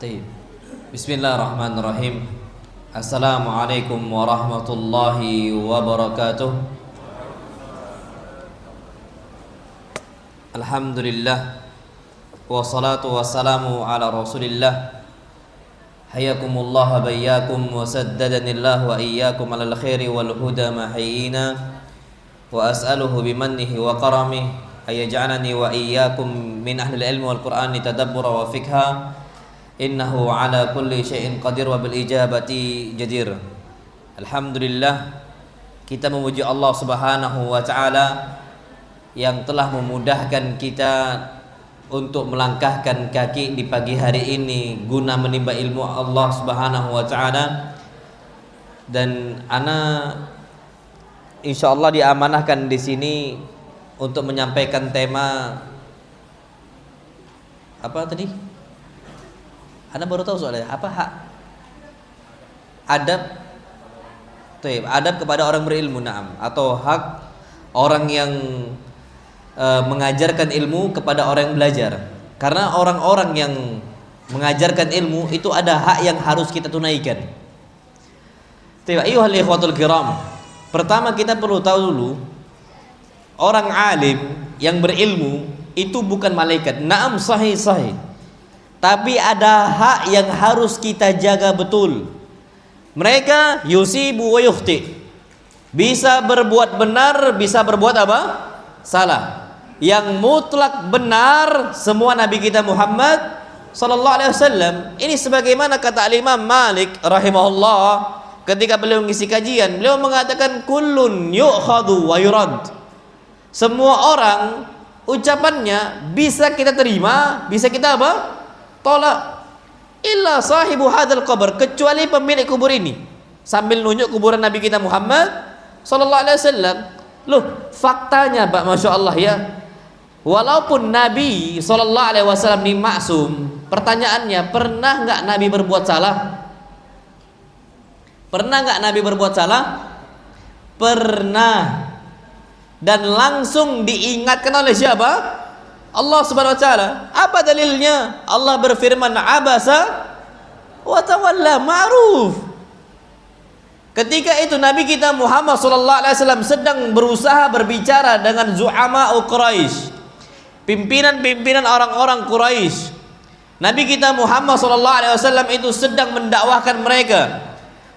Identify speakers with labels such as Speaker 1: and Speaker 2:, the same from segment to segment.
Speaker 1: Taib. Bismillahirrahmanirrahim. Assalamualaikum warahmatullahi wabarakatuh. Alhamdulillah wassalatu wassalamu ala Rasulillah. Hayakumullah bayyakum wa saddadanillah wa iyyakum alal khairi wal huda mahyina wa as'aluhu bimannihi wa karamihi ayaj'alani wa iyyakum min ahli ilmi wal qur'ani tadabbura wa fikha. Innahu ala kulli syai'in qadir wa bil ijabati jadir. Alhamdulillah, kita memuji Allah Subhanahu wa taala yang telah memudahkan kita untuk melangkahkan kaki di pagi hari ini guna menimba ilmu Allah Subhanahu wa taala. Dan ana insyaallah diamanahkan di sini untuk menyampaikan tema apa tadi? Anda baru tahu soalnya apa hak adab, adab kepada orang berilmu, naam, atau hak orang yang mengajarkan ilmu kepada orang yang belajar. Karena orang-orang yang mengajarkan ilmu itu ada hak yang harus kita tunaikan. Ayyuhal ikhwatul kiram, pertama kita perlu tahu dulu orang alim yang berilmu itu bukan malaikat. Naam, sahih. Tapi ada hak yang harus kita jaga betul. Mereka yusibu wa yukhti, bisa berbuat benar, bisa berbuat apa? Salah. Yang mutlak benar semua Nabi kita Muhammad sallallahu alaihi wasallam. Ini sebagaimana kata Imam Malik rahimahullah ketika beliau mengisi kajian, beliau mengatakan kullun yu'khadhu wa yurad. Semua orang ucapannya bisa kita terima, bisa kita apa? Tolak. Illa sahibu hadzal qabr, kecuali pemilik kubur ini. Sambil nunjuk kuburan Nabi kita Muhammad sallallahu alaihi wasallam. Loh, faktanya Pak, Masya Allah ya, walaupun Nabi sallallahu alaihi wasallam ini maksum, pertanyaannya, pernah nggak Nabi berbuat salah? Pernah nggak Nabi berbuat salah? Pernah. Dan langsung diingatkan oleh siapa? Allah Subhanahu wa taala. Apa dalilnya? Allah berfirman, abasa wa tawalla, ma'ruf. Ketika itu Nabi kita Muhammad sallallahu alaihi wasallam sedang berusaha berbicara dengan zu'ama Quraisy, pimpinan-pimpinan orang-orang Quraisy. Nabi kita Muhammad sallallahu alaihi wasallam itu sedang mendakwahkan mereka.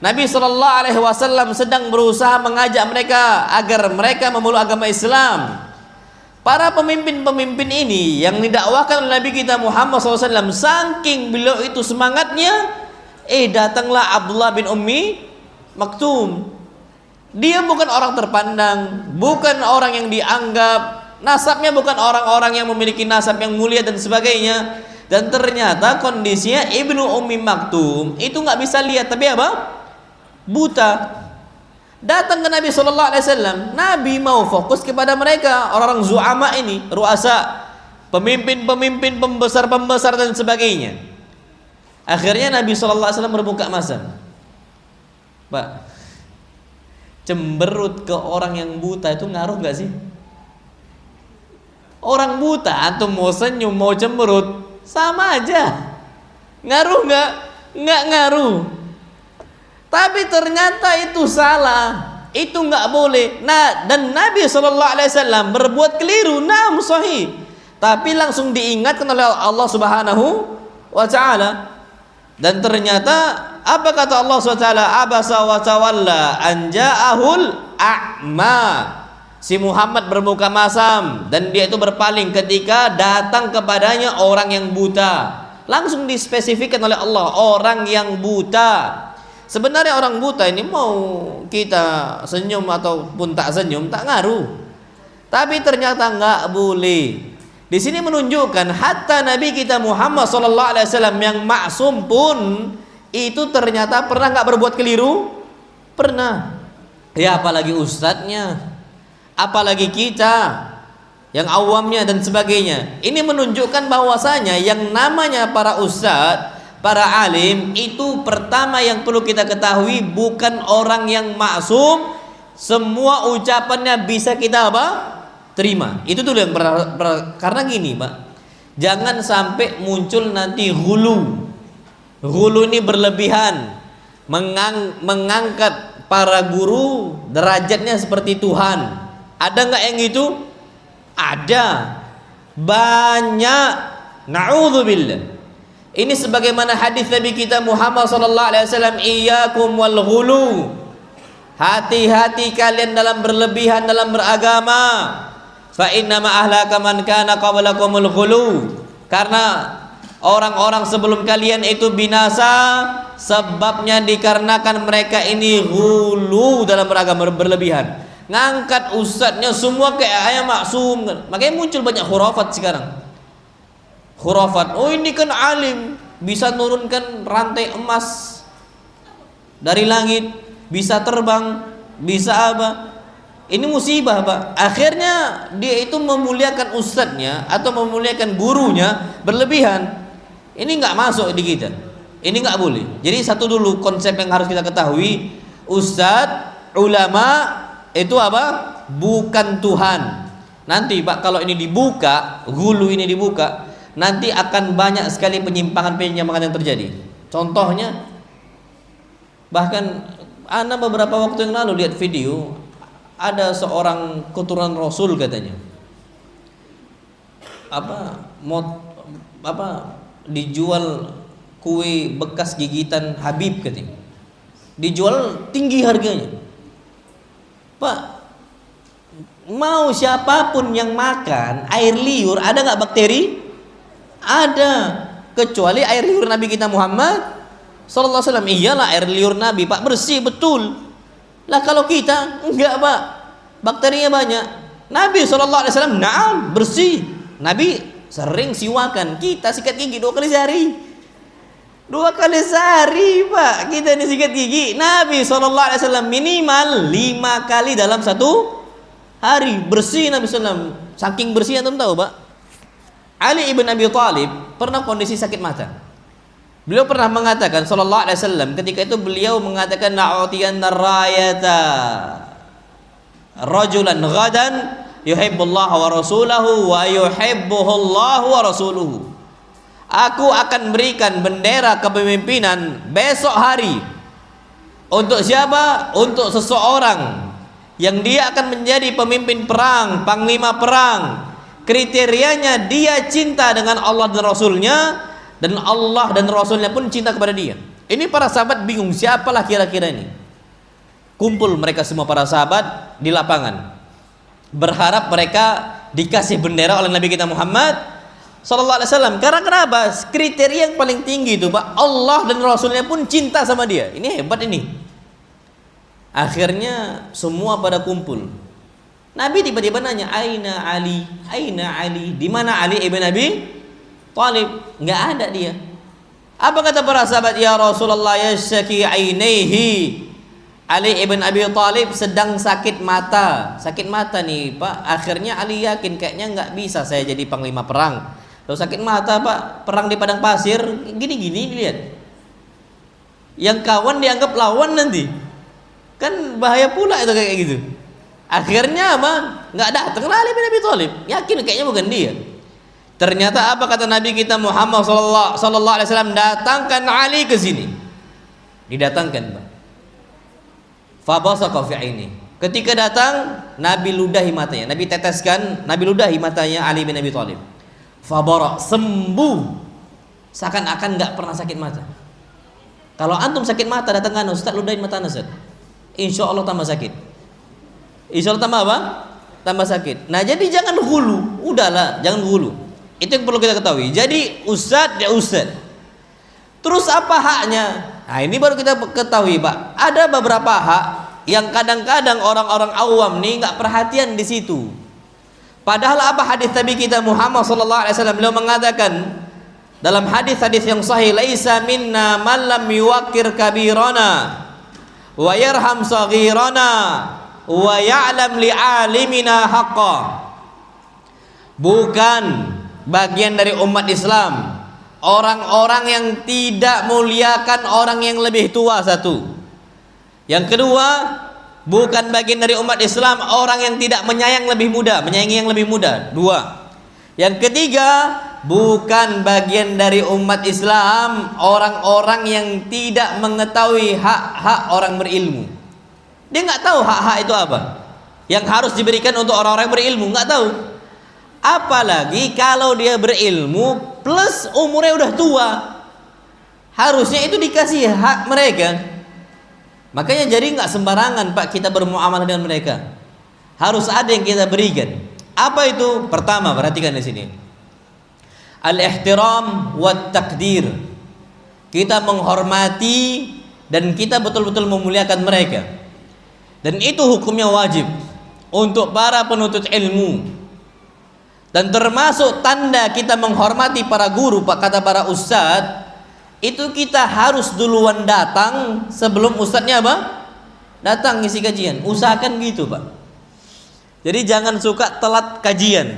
Speaker 1: Nabi sallallahu alaihi wasallam sedang berusaha mengajak mereka agar mereka memeluk agama Islam. Para pemimpin-pemimpin ini yang didakwahkan oleh Nabi kita Muhammad SAW, saking beliau itu semangatnya, datanglah Abdullah bin Ummi Maktum. Dia bukan orang terpandang, bukan orang yang dianggap, nasabnya bukan orang-orang yang memiliki nasab yang mulia dan sebagainya. Dan ternyata kondisinya Ibnu Ummi Maktum itu nggak bisa lihat, tapi apa? Buta. Datang ke Nabi sallallahu alaihi wasallam. Nabi mau fokus kepada mereka, orang-orang zu'ama ini, ruasa, pemimpin-pemimpin, pembesar-pembesar dan sebagainya. Akhirnya Nabi sallallahu alaihi wasallam berbuka masam. Pak, cemberut ke orang yang buta itu ngaruh enggak sih? Orang buta antum mau senyum, mau cemberut, sama aja. Ngaruh enggak? Enggak ngaruh. Tapi ternyata itu salah, itu nggak boleh. Nah, dan Nabi sallallahu alaihi wasallam berbuat keliru, naam sahih. Tapi langsung diingatkan oleh Allah Subhanahu wa taala. Dan ternyata apa kata Allah Subhanahu wa taala? Abasa wa tawalla an ja'ahul a'ma. Si Muhammad bermuka masam dan dia itu berpaling ketika datang kepadanya orang yang buta. Langsung dispesifikkan oleh Allah, orang yang buta. Sebenarnya orang buta ini mau kita senyum ataupun tak senyum tak ngaruh. Tapi ternyata nggak boleh. Di sini menunjukkan hatta Nabi kita Muhammad sallallahu alaihi wasallam yang maksum pun itu ternyata pernah nggak berbuat keliru? Pernah. Ya apalagi ustadznya, apalagi kita yang awamnya dan sebagainya. Ini menunjukkan bahwasanya yang namanya para ustadz, para alim itu pertama yang perlu kita ketahui bukan orang yang maksum, semua ucapannya bisa kita apa? Terima. Itu dulu yang karena gini, Pak. Jangan sampai muncul nanti hulu. Ghulu ini berlebihan, mengangkat para guru derajatnya seperti Tuhan. Ada nggak yang itu? Ada, banyak. Na'udzubillah. Ini sebagaimana hadis Nabi kita Muhammad sallallahu alaihi wasallam, iyyakum wal ghulu. Hati-hati kalian dalam berlebihan dalam beragama. Fa inna ma ahlaka man kana qablakumul ghulu. Karena orang-orang sebelum kalian itu binasa sebabnya dikarenakan mereka ini ghulu dalam beragama, berlebihan. Ngangkat ustadznya semua kayak ayam maksum. Makanya muncul banyak khurafat sekarang. Khurafat, oh ini kan alim, bisa nurunkan rantai emas dari langit, bisa terbang, bisa apa. Ini musibah, Pak. Akhirnya dia itu memuliakan ustadznya atau memuliakan gurunya berlebihan. Ini nggak masuk di kita. Ini nggak boleh. Jadi satu dulu konsep yang harus kita ketahui, ustadz, ulama itu apa? Bukan Tuhan. Nanti Pak kalau ini dibuka, gulu ini dibuka, nanti akan banyak sekali penyimpangan yang terjadi. Contohnya, bahkan ana beberapa waktu yang lalu lihat video, ada seorang keturunan Rasul katanya, dijual kue bekas gigitan Habib katanya, dijual tinggi harganya. Pak, mau siapapun yang makan air liur, ada nggak bakteri? Ada, kecuali air liur Nabi kita Muhammad sallallahu alaihi wasallam. Iyalah air liur Nabi Pak bersih betul. Lah kalau kita enggak Pak, bakterinya banyak. Nabi sallallahu alaihi wasallam na'am bersih. Nabi sering siwakan, kita sikat gigi 2 kali sehari. 2 kali sehari Pak kita ini sikat gigi. Nabi sallallahu alaihi wasallam minimal 5 kali dalam satu hari. Bersih Nabi sallallahu alaihi wasallam. Saking bersihnya antum tahu Pak, Ali ibn Abi Thalib pernah kondisi sakit mata. Beliau pernah mengatakan sallallahu alaihi wasallam, ketika itu beliau mengatakan na'utiyanna rayata rajulan ghadan yuhibbullah wa rasulahu wa yuhibbuhullahu wa rasuluhu. Aku akan berikan bendera kepemimpinan besok hari. Untuk siapa? Untuk seseorang yang dia akan menjadi pemimpin perang, panglima perang. Kriterianya dia cinta dengan Allah dan Rasulnya, dan Allah dan Rasulnya pun cinta kepada dia. Ini para sahabat bingung, siapalah kira-kira ini. Kumpul mereka semua para sahabat di lapangan, berharap mereka dikasih bendera oleh Nabi kita Muhammad sallallahu alaihi wasallam. Karena kenapa? Kriteria yang paling tinggi itu Pak, Allah dan Rasulnya pun cinta sama dia. Ini hebat ini. Akhirnya semua pada kumpul. Nabi tiba-tiba nanya, Aina Ali? Aina Ali? Di mana Ali ibn Abi Thalib? Nggak ada dia. Apa kata para sahabat? Ya Rasulullah yashaki ainaihi. Ali ibn Abi Thalib sedang sakit mata. Sakit mata nih Pak. Akhirnya Ali yakin kayaknya nggak bisa saya jadi panglima perang. Lalu sakit mata Pak, perang di padang pasir, gini-gini lihat. Yang kawan dianggap lawan nanti. Kan bahaya pula itu kayak gitu. Akhirnya apa? Nggak datang Ali bin Abi Thalib. Yakin kayaknya bukan dia. Ternyata apa kata Nabi kita Muhammad sallallahu alaihi wasallam? Datangkan Ali ke sini. Didatangkan Pak. Fa basaqa fi aini. Ketika datang, Nabi ludahi matanya. Nabi teteskan, Nabi ludahi matanya Ali bin Abi Thalib. Fa bara, sembuh. Seakan-akan nggak pernah sakit mata. Kalau antum sakit mata datang Ustaz ludahin mata Ustaz. Insya Allah tambah sakit. Insya Allah tambah apa? Tambah sakit. Nah jadi jangan hulu. Udahlah jangan hulu. Itu yang perlu kita ketahui. Jadi ustadz ya ustadz. Terus apa haknya? Nah ini baru kita ketahui Pak. Ada beberapa hak yang kadang-kadang orang-orang awam nih nggak perhatian di situ. Padahal apa hadis Nabi kita Muhammad sallallahu alaihi wasallam, beliau mengatakan dalam hadis-hadis yang sahih, laisa minna man lam yuwaqqir kabirana wa yarham saghirana wa ya'lam li'alimina haqqa. Bukan bagian dari umat Islam orang-orang yang tidak muliakan orang yang lebih tua, satu. Yang kedua, bukan bagian dari umat Islam orang yang tidak menyayangi yang lebih muda, dua. Yang ketiga, bukan bagian dari umat Islam orang-orang yang tidak mengetahui hak-hak orang berilmu. Dia nggak tahu hak-hak itu apa yang harus diberikan untuk orang-orang berilmu, nggak tahu. Apalagi kalau dia berilmu plus umurnya udah tua, harusnya itu dikasih hak mereka. Makanya jadi nggak sembarangan Pak kita bermuamalah dengan mereka, harus ada yang kita berikan. Apa itu? Pertama, perhatikan di sini, al-ihtiram wa taqdir. Kita menghormati dan kita betul-betul memuliakan mereka, dan itu hukumnya wajib untuk para penuntut ilmu. Dan termasuk tanda kita menghormati para guru, Pak, kata para ustadz, itu kita harus duluan datang sebelum ustadznya apa? Datang ngisi kajian. Usahakan gitu, Pak. Jadi jangan suka telat kajian,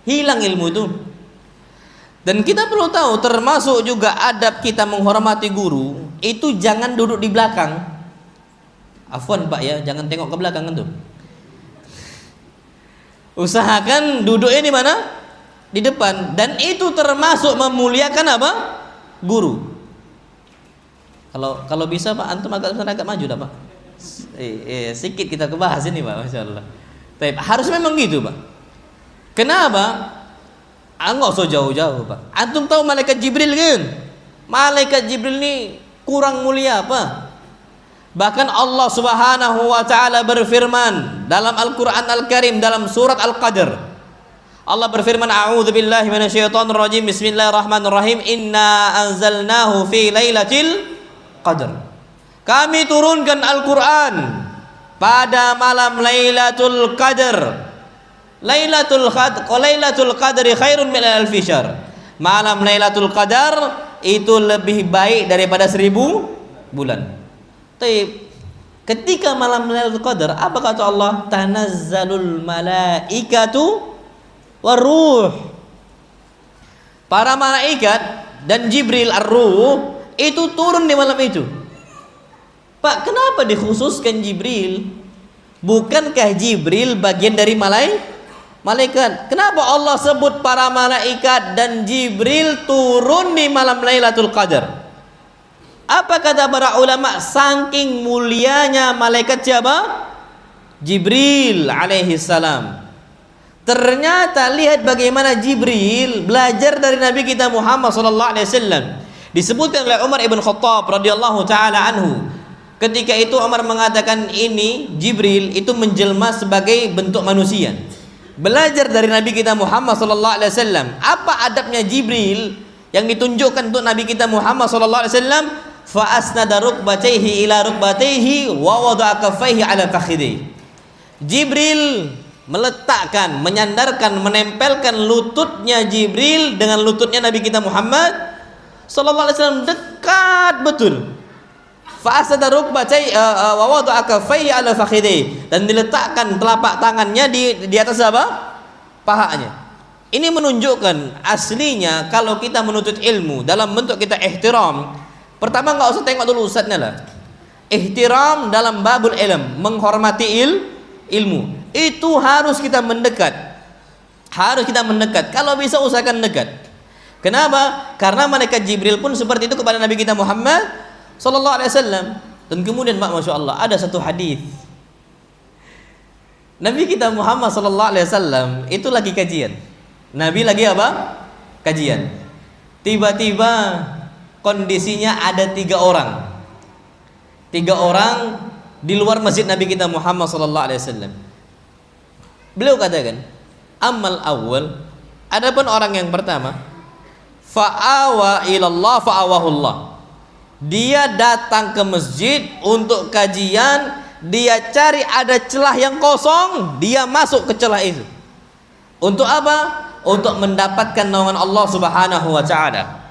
Speaker 1: hilang ilmu itu. Dan kita perlu tahu, termasuk juga adab kita menghormati guru, itu jangan duduk di belakang. Afwan Pak ya, jangan tengok ke belakang tuh. Usahakan duduknya di mana? Di depan. Dan itu termasuk memuliakan apa? Guru. Kalau bisa Pak, antum agak maju dah Pak. Sedikit kita kebahas ini Pak, Masya Allah. Tapi harus memang gitu Pak. Kenapa? Nggak usah jauh-jauh Pak. Antum tahu malaikat Jibril kan? Malaikat Jibril ini kurang mulia apa? Bahkan Allah Subhanahu wa taala berfirman dalam Al-Qur'an Al-Karim dalam surat Al-Qadr. Allah berfirman, a'udzubillahi minasyaitonir rajim. Bismillahirrahmanirrahim. Inna anzalnahu fi lailatul qadr. Kami turunkan Al-Qur'an pada malam Lailatul Qadar. Lailatul Qadri khairun min alfi syahr. Malam Lailatul Qadar itu lebih baik daripada 1000 bulan. Tapi ketika malam Lailatul Qadar, apa kata Allah? Tanazzalul malaikatu waruh. Para malaikat dan Jibril ar-ruh itu turun di malam itu. Pak, kenapa dikhususkan Jibril? Bukankah Jibril bagian dari malaikat? Kenapa Allah sebut para malaikat dan Jibril turun di malam Lailatul Qadar? Apa kata para ulama? Saking mulianya malaikat siapa? Jibril alaihi salam. Ternyata lihat bagaimana Jibril belajar dari Nabi kita Muhammad sallallahu alaihi wasallam. Disebutkan oleh Umar ibn Khattab radhiyallahu taala anhu. Ketika itu Umar mengatakan ini Jibril itu menjelma sebagai bentuk manusia. Belajar dari Nabi kita Muhammad sallallahu alaihi wasallam. Apa adabnya Jibril yang ditunjukkan untuk Nabi kita Muhammad sallallahu alaihi wasallam? Fa asnada rukbatayhi ila rukbatayhi wa wada'a kaffayhi ala fakhidhi. Jibril meletakkan, menyandarkan, menempelkan lututnya Jibril dengan lututnya Nabi kita Muhammad sallallahu alaihi wasallam, dekat betul. Fa asnada rukbatayhi wa wada'a kaffayhi ala fakhidhi, dan diletakkan telapak tangannya di atas apa? Pahanya. Ini menunjukkan aslinya kalau kita menuntut ilmu dalam bentuk kita ihtiram. Pertama nggak usah tengok dulu ustadznya lah. Ihtiram dalam babul ilm, menghormati ilmu. Itu harus kita mendekat. Harus kita mendekat. Kalau bisa usahakan dekat. Kenapa? Karena malaikat Jibril pun seperti itu kepada Nabi kita Muhammad sallallahu alaihi wasallam. Dan kemudian Pak, Masya Allah, ada satu hadis. Nabi kita Muhammad sallallahu alaihi wasallam itu lagi kajian. Nabi lagi apa? Kajian. Tiba-tiba kondisinya ada 3 orang. 3 orang di luar masjid Nabi kita Muhammad sallallahu alaihi wasallam. Beliau katakan, "Ammal awwal," adapun orang yang pertama, fa'awa ilallah fa'awahullah. Dia datang ke masjid untuk kajian, dia cari ada celah yang kosong, dia masuk ke celah itu. Untuk apa? Untuk mendapatkan naungan Allah Subhanahu wa taala.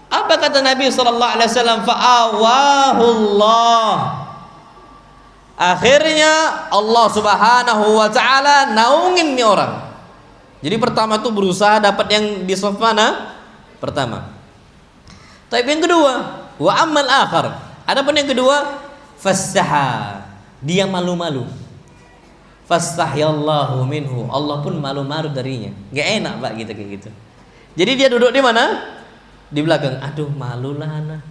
Speaker 1: Apa kata Nabi sallallahu alaihi wasallam? Fa'awahullah. Akhirnya Allah Subhanahu wa taala naungin nih orang. Jadi pertama tuh berusaha dapat yang di saf mana? Pertama. Tapi yang kedua, wa ammal akhar. Adapun yang kedua, fastaha. Dia malu-malu. Fastahyallahu minhu. Allah pun malu-malu darinya. Enggak enak Pak gitu kayak gitu. Jadi dia duduk di mana? Di belakang. Aduh, malulah anak.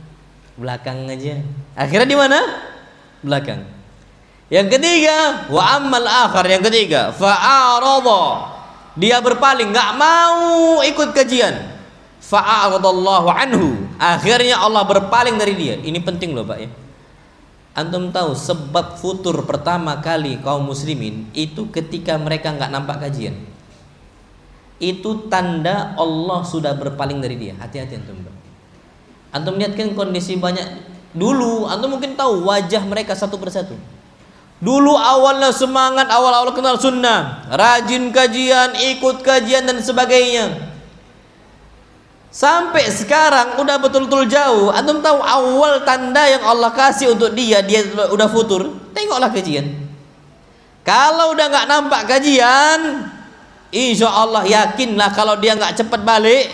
Speaker 1: Belakang aja. Akhirnya di mana? Belakang. Yang ketiga, wa ammal akhar, yang ketiga, fa'arada. Dia berpaling, enggak mau ikut kajian. Fa'aradallahu anhu. Akhirnya Allah berpaling dari dia. Ini penting loh, Pak ya. Antum tahu sebab futur pertama kali kaum muslimin itu ketika mereka enggak nampak kajian. Itu tanda Allah sudah berpaling dari dia. Hati-hati antum. Antum lihat kan kondisi banyak dulu, antum mungkin tahu wajah mereka satu persatu. Dulu awalnya semangat, awal-awal kenal sunnah, rajin kajian, ikut kajian dan sebagainya. Sampai sekarang udah betul-betul jauh. Antum tahu awal tanda yang Allah kasih untuk dia udah futur. Tengoklah kajian. Kalau udah nggak nampak kajian, insya Allah yakinlah kalau dia nggak cepat balik,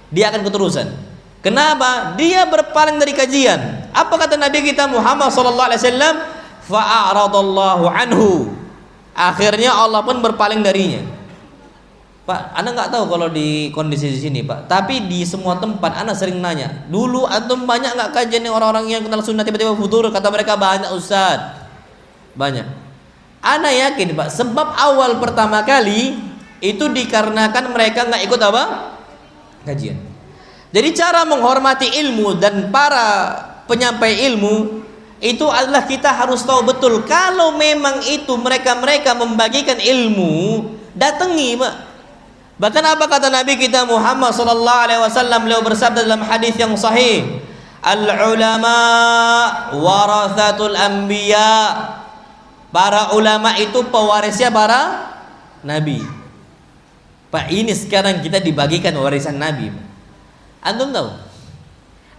Speaker 1: dia akan keterusan. Kenapa? Dia berpaling dari kajian. Apa kata Nabi kita Muhammad SAW? Fa'aradallahu anhu. Akhirnya Allah pun berpaling darinya. Pak, Anda nggak tahu kalau di kondisi di sini, Pak. Tapi di semua tempat, Anda sering nanya. Dulu antum banyak nggak kajian yang orang-orang yang kenal sunnah tiba-tiba futur? Kata mereka banyak, Ustaz. Banyak. Anda yakin, Pak? Sebab awal pertama kali itu dikarenakan mereka nggak ikut apa? Kajian. Jadi cara menghormati ilmu dan para penyampai ilmu itu adalah kita harus tahu betul kalau memang itu mereka membagikan ilmu, datangi, Pak. Bahkan apa kata Nabi kita Muhammad sallallahu alaihi wasallam, beliau bersabda dalam hadis yang sahih, al ulama warathatul anbiya. Para ulama itu pewarisnya para nabi. Pak, ini sekarang kita dibagikan warisan nabi. Antum tahu?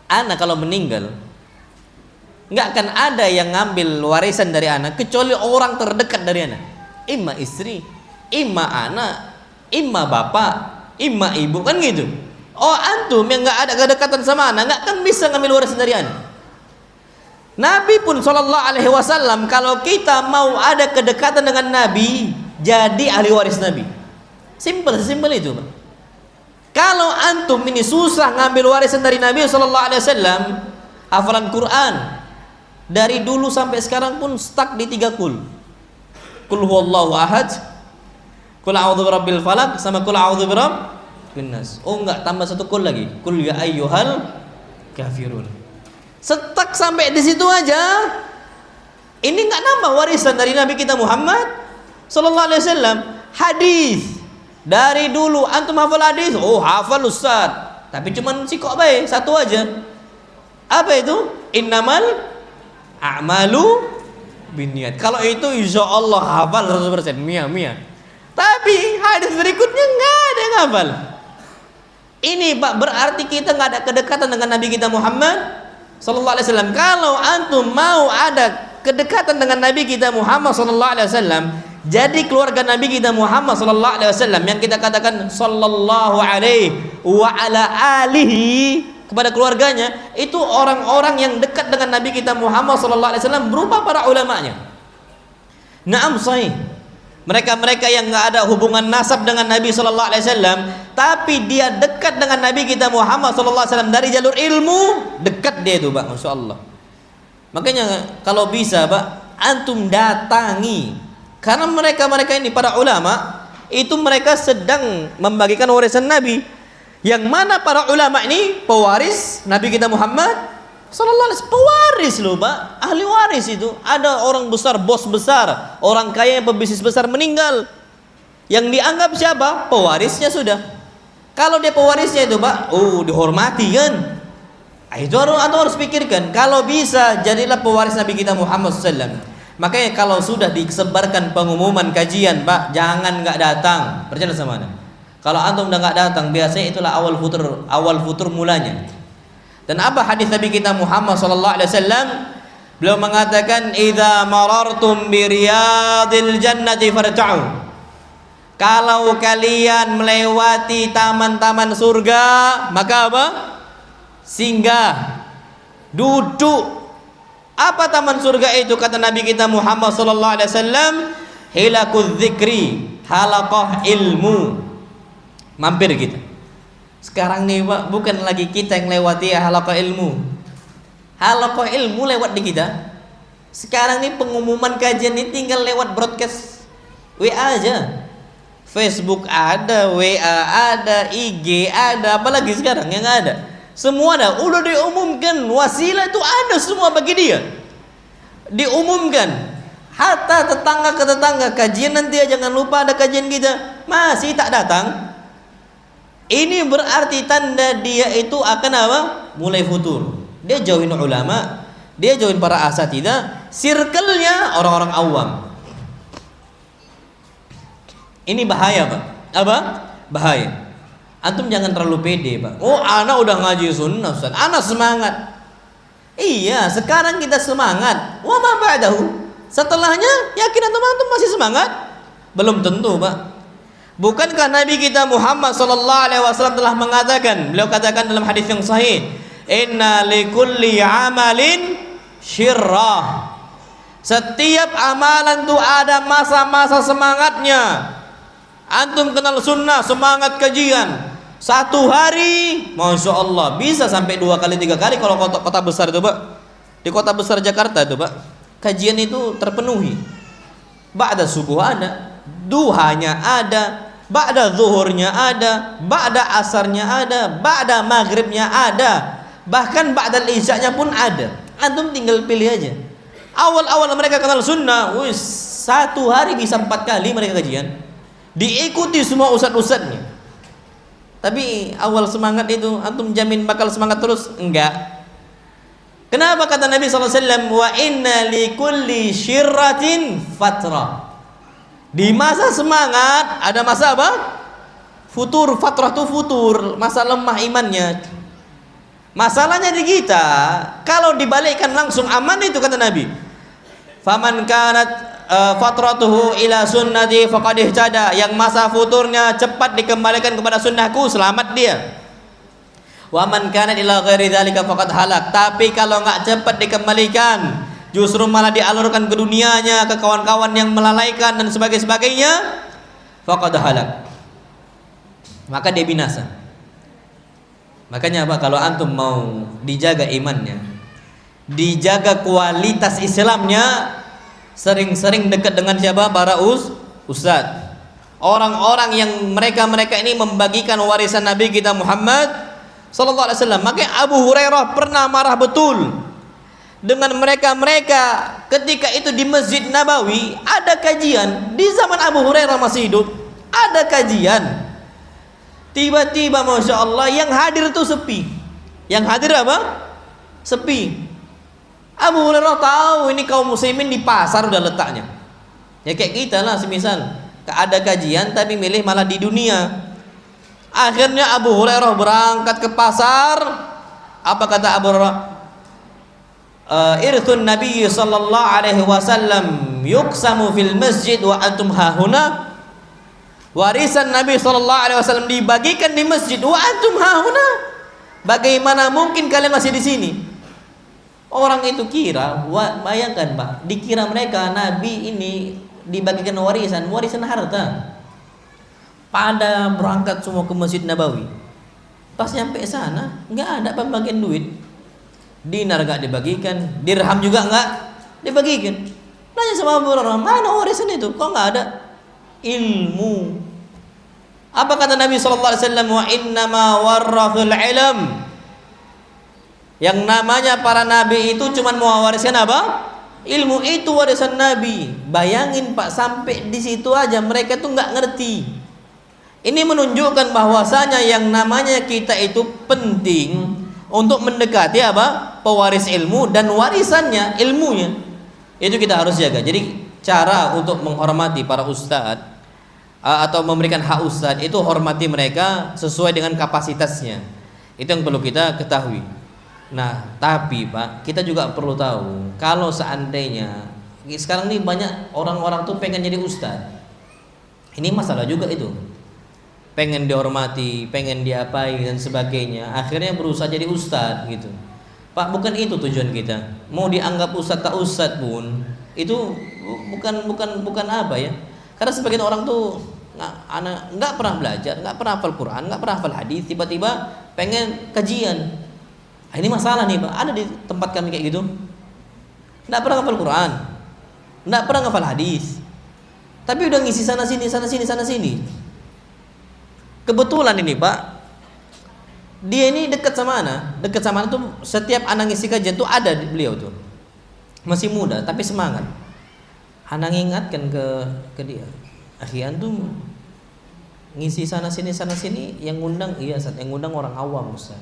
Speaker 1: Anak kalau meninggal nggak akan ada yang ngambil warisan dari anak kecuali orang terdekat dari anak. Imma istri, imma anak, imma bapak, imma ibu, kan gitu. Oh, antum yang nggak ada kedekatan sama anak nggak akan bisa ngambil warisan dari anak. Nabi pun sallallahu alaihi wasallam, kalau kita mau ada kedekatan dengan Nabi, jadi ahli waris Nabi. Simple itu, Pak. Kalau antum ini susah ngambil warisan dari Nabi sallallahu alaihi wasallam, hafalan Quran dari dulu sampai sekarang pun stuck di 3 kul. Kul huwallahu ahad, kul a'udzu birabbil falaq, sama kul a'udzu birabbin nas. Oh enggak, tambah 1 kul lagi. Kul ya ayyuhal kafirun. Stuck sampai di situ aja. Ini enggak nambah warisan dari Nabi kita Muhammad sallallahu alaihi wasallam. Hadis dari dulu antum hafal hadis, oh hafal Ustaz. Tapi cuman sikok bae satu aja. Apa itu? Innamal a'malu binniyat. Kalau itu insya Allah hafal 100%, mia. Tapi hadis berikutnya nggak ada yang hafal. Ini Pak berarti kita nggak ada kedekatan dengan Nabi kita Muhammad sallallahu alaihi wasallam. Kalau antum mau ada kedekatan dengan Nabi kita Muhammad sallallahu alaihi wasallam, jadi keluarga Nabi kita Muhammad sallallahu alaihi wasallam yang kita katakan sallallahu alaihi wa ala alihi, kepada keluarganya itu orang-orang yang dekat dengan Nabi kita Muhammad sallallahu alaihi wasallam berupa para ulamanya. Naam sahih. Mereka-mereka yang enggak ada hubungan nasab dengan Nabi sallallahu alaihi wasallam, tapi dia dekat dengan Nabi kita Muhammad sallallahu alaihi wasallam dari jalur ilmu, dekat dia itu, Pak, masyaallah. Makanya kalau bisa, Pak, antum datangi, karena mereka-mereka ini para ulama itu mereka sedang membagikan warisan Nabi. Yang mana para ulama ini pewaris Nabi kita Muhammad sallallahu alaihi wasallam, pewaris loh, Pak, ahli waris itu. Ada orang besar, bos besar, orang kaya, pebisnis besar meninggal, yang dianggap siapa? Pewarisnya sudah. Kalau dia pewarisnya itu, Pak, oh dihormati kan. Itu harus pikirkan. Kalau bisa jadilah pewaris Nabi kita Muhammad sallallahu alaihi wasallam. Makanya kalau sudah disebarkan pengumuman kajian, Pak, jangan nggak datang. Percaya sama Anda. Kalau antum udah nggak datang, biasanya itulah awal futur mulanya. Dan apa hadis Nabi kita Muhammad sallallahu alaihi wasallam? Beliau mengatakan, "Idza marartum bi riyadil jannati farta'u." Kalau kalian melewati taman-taman surga, maka apa? Singgah, duduk. Apa taman surga itu? Kata Nabi kita Muhammad sallallahu alaihi wasallam, "Hilakuz dzikri, halaqah ilmu." Mampir kita. Sekarang nih Pak, bukan lagi kita yang lewati halaqah ilmu. Halaqah ilmu lewat di kita. Sekarang nih pengumuman kajian ini tinggal lewat broadcast WA aja. Facebook ada, WA ada, IG ada, apalagi sekarang yang ada. Semua ada, udah diumumkan, wasilah itu ada semua bagi dia. Diumumkan. Hatta tetangga ke tetangga, kajian nanti ya, jangan lupa ada kajian kita. Masih tak datang. Ini berarti tanda dia itu akan apa? Mulai futur. Dia jauhin ulama, dia jauhin para asatidzah, circle-nya orang-orang awam. Ini bahaya Pak. Apa? Bahaya. Antum jangan terlalu pede Pak. Oh, anak udah ngaji sunnah Ustaz, anak semangat. Iya, sekarang kita semangat. Wa ma ba'dahu. Setelahnya yakin antum masih semangat? Belum tentu Pak. Bukankah Nabi kita Muhammad sallallahu alaihi wasallam telah mengatakan, beliau katakan dalam hadis yang sahih, inna likulli amalin syirrah. Setiap amalan itu ada masa-masa semangatnya. Antum kenal sunnah, semangat kajian. Satu hari, Masya Allah, bisa sampai 2 kali 3 kali kalau kota besar itu Pak. Di kota besar Jakarta itu Pak, kajian itu terpenuhi. Ba'da subuh ada, duhanya ada, ba'da zuhurnya ada, ba'da asarnya ada, ba'da maghribnya ada, bahkan ba'da isya'nya pun ada. Antum tinggal pilih aja. Awal-awal mereka kenal sunnah, satu hari bisa 4 kali mereka kajian, diikuti semua ustadz-ustadznya. Tapi awal semangat itu antum jamin bakal semangat terus? Enggak. Kenapa kata Nabi SAW, wa inna likulli syirratin fatrah. Di masa semangat ada masa apa? Futur. Fatrah itu futur, masa lemah imannya. Masalahnya di kita, kalau dibalikkan langsung aman itu kata Nabi. Faman kanat fatratuhu ila sunnati faqad ihtada. Yang masa futurnya cepat dikembalikan kepada sunnahku, selamat dia. Wa man kanat ila ghairi dzalika faqad halak. Tapi kalau enggak cepat dikembalikan, justru malah dialurkan ke dunianya, ke kawan-kawan yang melalaikan dan sebagainya, faqad halak, maka dia binasa. Makanya apa? Kalau antum mau dijaga imannya, dijaga kualitas Islamnya, sering-sering dekat dengan siapa? Para ustadz, orang-orang yang mereka ini membagikan warisan Nabi kita Muhammad sallallahu alaihi wasallam. Makanya Abu Hurairah pernah marah betul dengan mereka ketika itu di Masjid Nabawi ada kajian. Di zaman Abu Hurairah masih hidup ada kajian, tiba-tiba Masya Allah yang hadir itu sepi. Yang hadir apa? Sepi. Abu Hurairah tahu ini kaum muslimin di pasar udah letaknya, ya kayak kita lah, semisal ada kajian tapi milih malah di dunia. Akhirnya Abu Hurairah berangkat ke pasar. Apa kata Abu Hurairah? Irthun Nabi sallallahu alaihi wasallam yuqsamu fil masjid wa antum hahuna. Warisan Nabi sallallahu alaihi wasallam dibagikan di masjid wa antum hahuna. Bagaimana mungkin kalian masih di sini? Orang itu kira, bayangkan Pak, dikira mereka Nabi ini dibagikan warisan harta. Pada berangkat semua ke Masjid Nabawi. Pas nyampe sana nggak ada pembagian duit. Dinar nggak dibagikan, dirham juga nggak dibagikan. Nanya sama Abu Hurairah, mana warisan itu? Kok nggak ada? Ilmu. Apa kata Nabi SAW? Wa innama warrathul ilm. Yang namanya para nabi itu cuma mau wariskan apa? Ilmu. Itu warisan Nabi. Bayangin Pak, sampai di situ aja mereka tuh nggak ngerti. Ini menunjukkan bahwasanya yang namanya kita itu penting untuk mendekati apa? Pewaris ilmu dan warisannya, ilmunya. Itu kita harus jaga. Jadi cara untuk menghormati para ustadz atau memberikan hak ustadz itu hormati mereka sesuai dengan kapasitasnya. Itu yang perlu kita ketahui. Nah, tapi Pak, kita juga perlu tahu kalau seandainya sekarang ini banyak orang-orang tuh pengen jadi ustadz. Ini masalah juga itu. Pengen dihormati, pengen diapai dan sebagainya, akhirnya berusaha jadi ustadz gitu. Pak, bukan itu tujuan kita. Mau dianggap ustadz tak ustadz pun itu bukan apa ya. Karena sebagian orang tuh anak nggak pernah belajar, nggak pernah hafal Quran, nggak pernah hafal hadis, tiba-tiba pengen kajian. Ini masalah nih Pak, ada di tempat kami kayak gitu. Nggak pernah hafal Quran, nggak pernah hafal hadis, tapi udah ngisi sana sini, sana sini, sana sini. Kebetulan ini Pak, dia ini dekat sama Ana. Dekat sama Ana tuh setiap Ana ngisi kajian tuh ada beliau tuh. Masih muda tapi semangat. Ana ngingatkan ke dia, akhi antum ngisi sana sini yang ngundang iya Ustaz, yang ngundang orang awam Ustaz.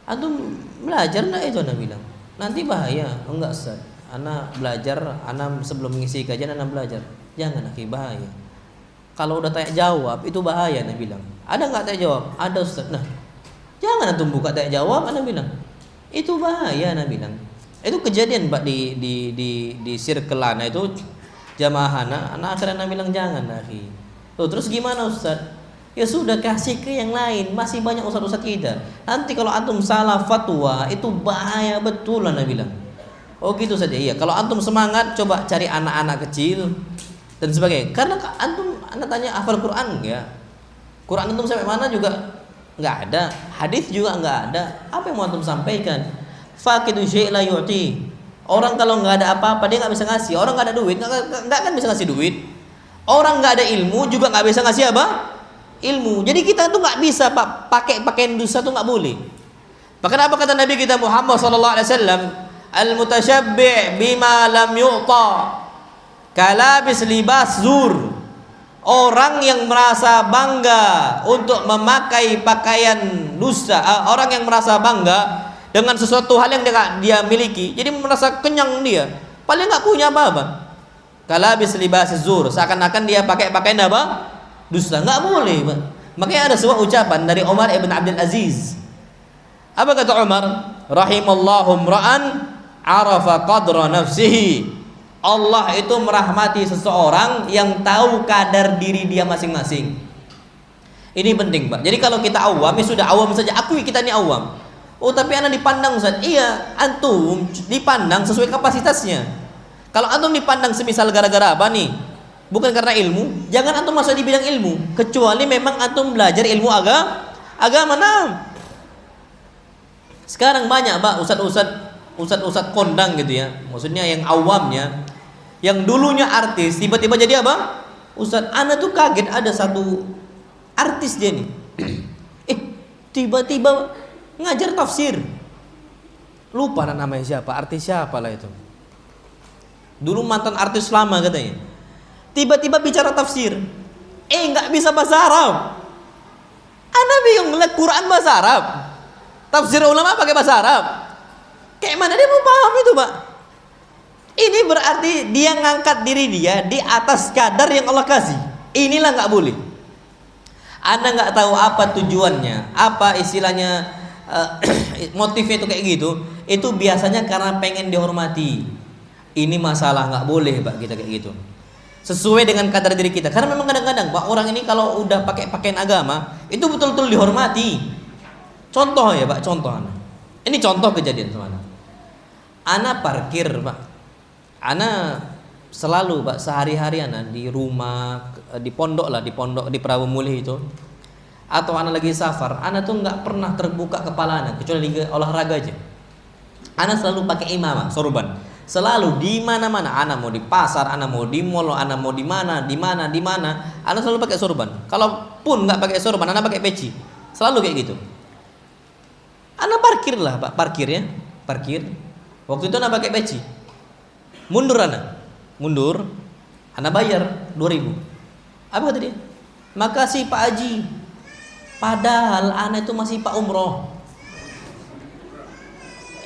Speaker 1: Antum belajar enggak itu? Ana bilang. Nanti bahaya. Enggak Ustaz. Ana belajar, ana sebelum ngisi kajian ana belajar. Jangan akhi, bahaya. Kalau udah tanya jawab itu bahaya ana bilang. Ada enggak tanya jawab? Ada Ustaz. Nah, jangan antum buka tanya jawab ana bilang. Itu bahaya ana bilang. Itu kejadian Pak di circle ana itu jamaah ana akhirnya ana bilang jangan akhi. Tuh, terus gimana Ustaz? Ya sudah, kasih ke yang lain, masih banyak ustaz-ustaz kita. Nanti kalau antum salah fatwa itu bahaya betul ana bilang. Oh gitu saja. Iya, kalau antum semangat coba cari anak-anak kecil dan sebagainya. Karena antum anak tanya hafal Quran enggak? Quran antum sampai mana juga enggak ada, hadis juga enggak ada. Apa yang mau antum sampaikan? Faqidu syai' la yu'ti. Orang kalau enggak ada apa-apa dia enggak bisa ngasih. Orang enggak ada duit enggak kan bisa ngasih duit. Orang enggak ada ilmu juga enggak bisa ngasih apa? Ilmu. Jadi kita tuh nggak bisa Pak pakai pakaian dusta tuh nggak boleh. Bahkan apa kata Nabi kita Muhammad sallallahu alaihi wasallam, al mutasyabbi' bima lam yu'ta kalabis libas zur. Orang yang merasa bangga untuk memakai pakaian dusta, orang yang merasa bangga dengan sesuatu hal yang dia miliki, jadi merasa kenyang dia, paling nggak punya apa-apa. Kalabis libas zur, seakan-akan dia pakai pakaian apa? Dusta. Nggak boleh Pak. Makanya ada sebuah ucapan dari Umar ibn Abdul Aziz. Apa kata Umar? Rahimallahu ra'an arafa qadra nafsihi. Allah itu merahmati seseorang yang tahu kadar diri dia masing-masing. Ini penting Pak. Jadi kalau kita awam, ya sudah awam saja. Akui kita ini awam. Oh tapi anak dipandang Ustaz. Iya, antum dipandang sesuai kapasitasnya. Kalau antum dipandang semisal gara-gara apa nih? Bukan karena ilmu, jangan antum masuk di bidang ilmu, kecuali memang antum belajar ilmu agama. Nah, sekarang banyak Pak ustad kondang gitu ya, maksudnya yang awamnya, yang dulunya artis tiba-tiba jadi apa? Ustad. Ana tuh kaget ada satu artis dia nih, tiba-tiba ngajar tafsir, lupa namanya siapa, artis siapa lah itu, dulu mantan artis lama katanya. Tiba-tiba bicara tafsir, nggak bisa bahasa Arab. Ana bingung, Quran bahasa Arab, tafsir ulama pakai bahasa Arab. Kayak mana dia mau paham itu Pak? Ini berarti dia ngangkat diri dia di atas kadar yang Allah kasih. Inilah nggak boleh. Anda nggak tahu apa tujuannya, apa istilahnya, motifnya itu kayak gitu. Itu biasanya karena pengen dihormati. Ini masalah, nggak boleh Pak kita kayak gitu. Sesuai dengan kadar diri kita. Karena memang kadang-kadang Pak, orang ini kalau udah pakai pakaian agama itu betul-betul dihormati. Contoh ya Pak, contoh Ana. Ini contoh kejadian sama Ana parkir Pak. Ana selalu Pak sehari-hari Ana di rumah, di pondok di Prabu Mulih itu. Atau Ana lagi safar, Ana tuh nggak pernah terbuka kepala Ana kecuali lagi olahraga aja. Ana selalu pakai imamah, sorban. Selalu di mana-mana, ana mau di pasar, ana mau di mall, ana mau di mana, ana selalu pakai sorban. Kalaupun nggak pakai sorban, ana pakai peci. Selalu kayak gitu. Ana parkir lah Pak, parkir. Waktu itu ana pakai peci. Mundur ana bayar 2.000. Apa kata dia? Makasih Pak Haji. Padahal ana itu masih Pak Umroh.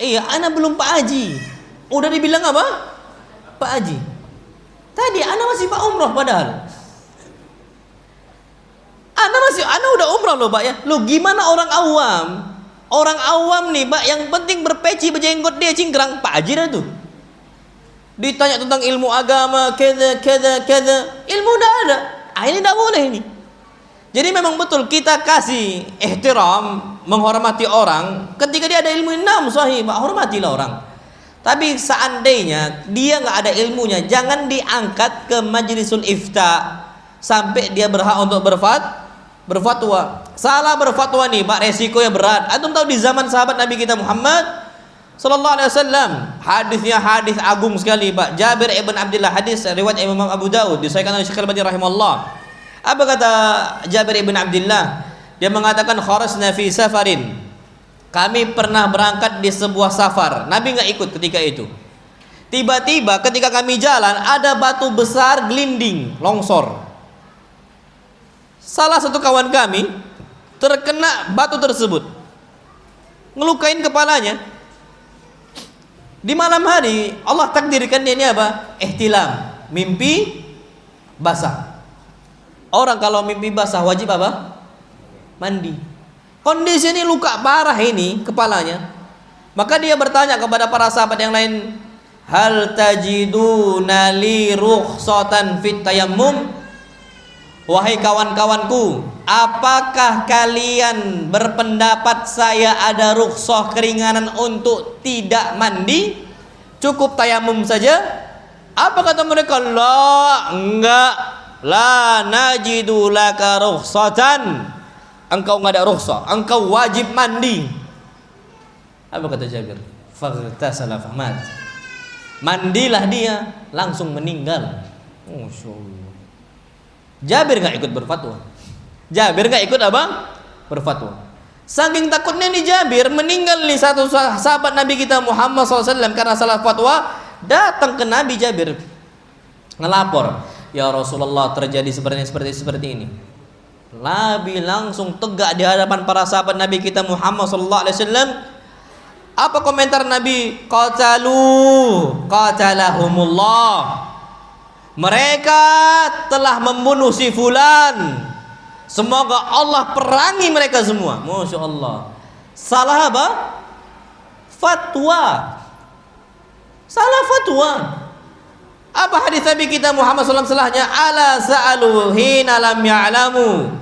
Speaker 1: Iya, ana belum Pak Haji. Udah dibilang apa? Pak Haji. Tadi ana masih Pak Umroh padahal. Ana udah umroh loh Pak ya. Loh gimana orang awam? Orang awam nih Pak, yang penting berpeci, berjenggot, dia cingkrang. Pak Haji dah tuh. Ditanya tentang ilmu agama, keda. Ilmu udah ada. Ini enggak boleh ini. Jadi memang betul kita kasih ihtiram, menghormati orang ketika dia ada ilmu. Nam sahih Pak, hormatilah orang. Tapi seandainya dia nggak ada ilmunya, jangan diangkat ke majlisul ifta, sampai dia berhak untuk berfatwa. Salah berfatwa nih, Pak, resikonya berat. Antum tahu di zaman sahabat Nabi kita Muhammad sallallahu alaihi wasallam, hadisnya hadis agung sekali, Pak. Jabir ibn Abdullah, hadis riwayat Imam Abu Daud, disahihkan oleh Syekh Al-Albani rahimahullah. Apa kata Jabir ibn Abdullah? Dia mengatakan kharajna fi safarin. Kami pernah berangkat di sebuah safar. Nabi nggak ikut ketika itu. Tiba-tiba ketika kami jalan ada batu besar gelinding, longsor. Salah satu kawan kami terkena batu tersebut, ngelukain kepalanya. Di malam hari Allah takdirkan dia ini apa? Ihtilam, mimpi basah. Orang kalau mimpi basah wajib apa? Mandi. Kondisi ini luka parah ini kepalanya. Maka dia bertanya kepada para sahabat yang lain, hal tajiduna li rukhsatan fit tayammum? Wahai kawan-kawanku, apakah kalian berpendapat saya ada rukhsah keringanan untuk tidak mandi, cukup tayamum saja? Apa kata mereka? La, enggak. La najidu laka rukhsatan. Engkau enggak ada rukhsah, engkau wajib mandi. Apa kata Jabir? Faghtasala famat. Mandilah dia, langsung meninggal. Masyaallah. Jabir nggak ikut berfatwa. Jabir nggak ikut apa? Berfatwa. Saking takutnya nih Jabir, meninggal nih satu sahabat Nabi kita Muhammad SAW karena salah fatwa. Datang ke Nabi Jabir, ngelapor, ya Rasulullah terjadi seperti ini. Nabi langsung tegak di hadapan para sahabat Nabi kita Muhammad SAW. Apa komentar Nabi? Qatalahumullah. Mereka telah membunuh si fulan. Semoga Allah perangi mereka semua. Masya Allah. Salah apa? Fatwa. Salah fatwa. Apa hadis Nabi kita Muhammad SAW salahnya? Ala sa'alu hina lam ya'lamu.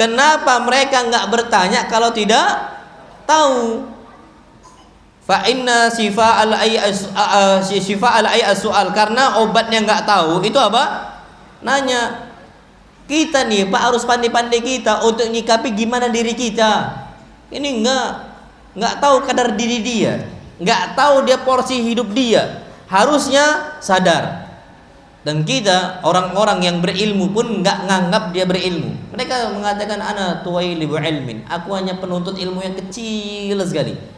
Speaker 1: Kenapa mereka enggak bertanya kalau tidak tahu? Fa inna shifa al-ai as-su'al, karena obatnya enggak tahu itu apa? Nanya. Kita nih Pak harus pandai-pandai kita untuk nyikapi gimana diri kita. Ini enggak tahu kadar diri dia, enggak tahu dia porsi hidup dia. Harusnya sadar. Dan kita orang-orang yang berilmu pun enggak nganggap dia berilmu. Mereka mengatakan ana tuwailibu ilmin, aku hanya penuntut ilmu yang kecil sekali.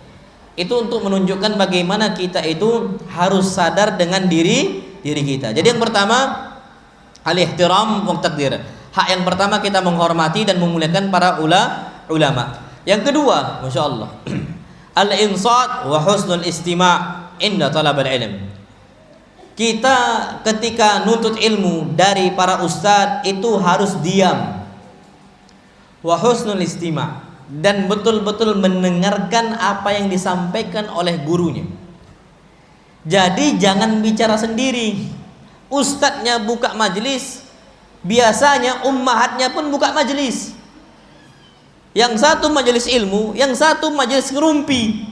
Speaker 1: Itu untuk menunjukkan bagaimana kita itu harus sadar dengan diri kita. Jadi yang pertama, al-ihtiram wa taqdir. Hak yang pertama kita menghormati dan memuliakan para ulama. Yang kedua, Masya Allah, al-insat wa husnul istima' inda talab al-ilm. Kita ketika nuntut ilmu dari para ustadz itu harus diam. Wa husnul istima', dan betul-betul mendengarkan apa yang disampaikan oleh gurunya. Jadi jangan bicara sendiri. Ustadznya buka majelis, biasanya ummahatnya pun buka majelis. Yang satu majelis ilmu, yang satu majelis ngerumpi.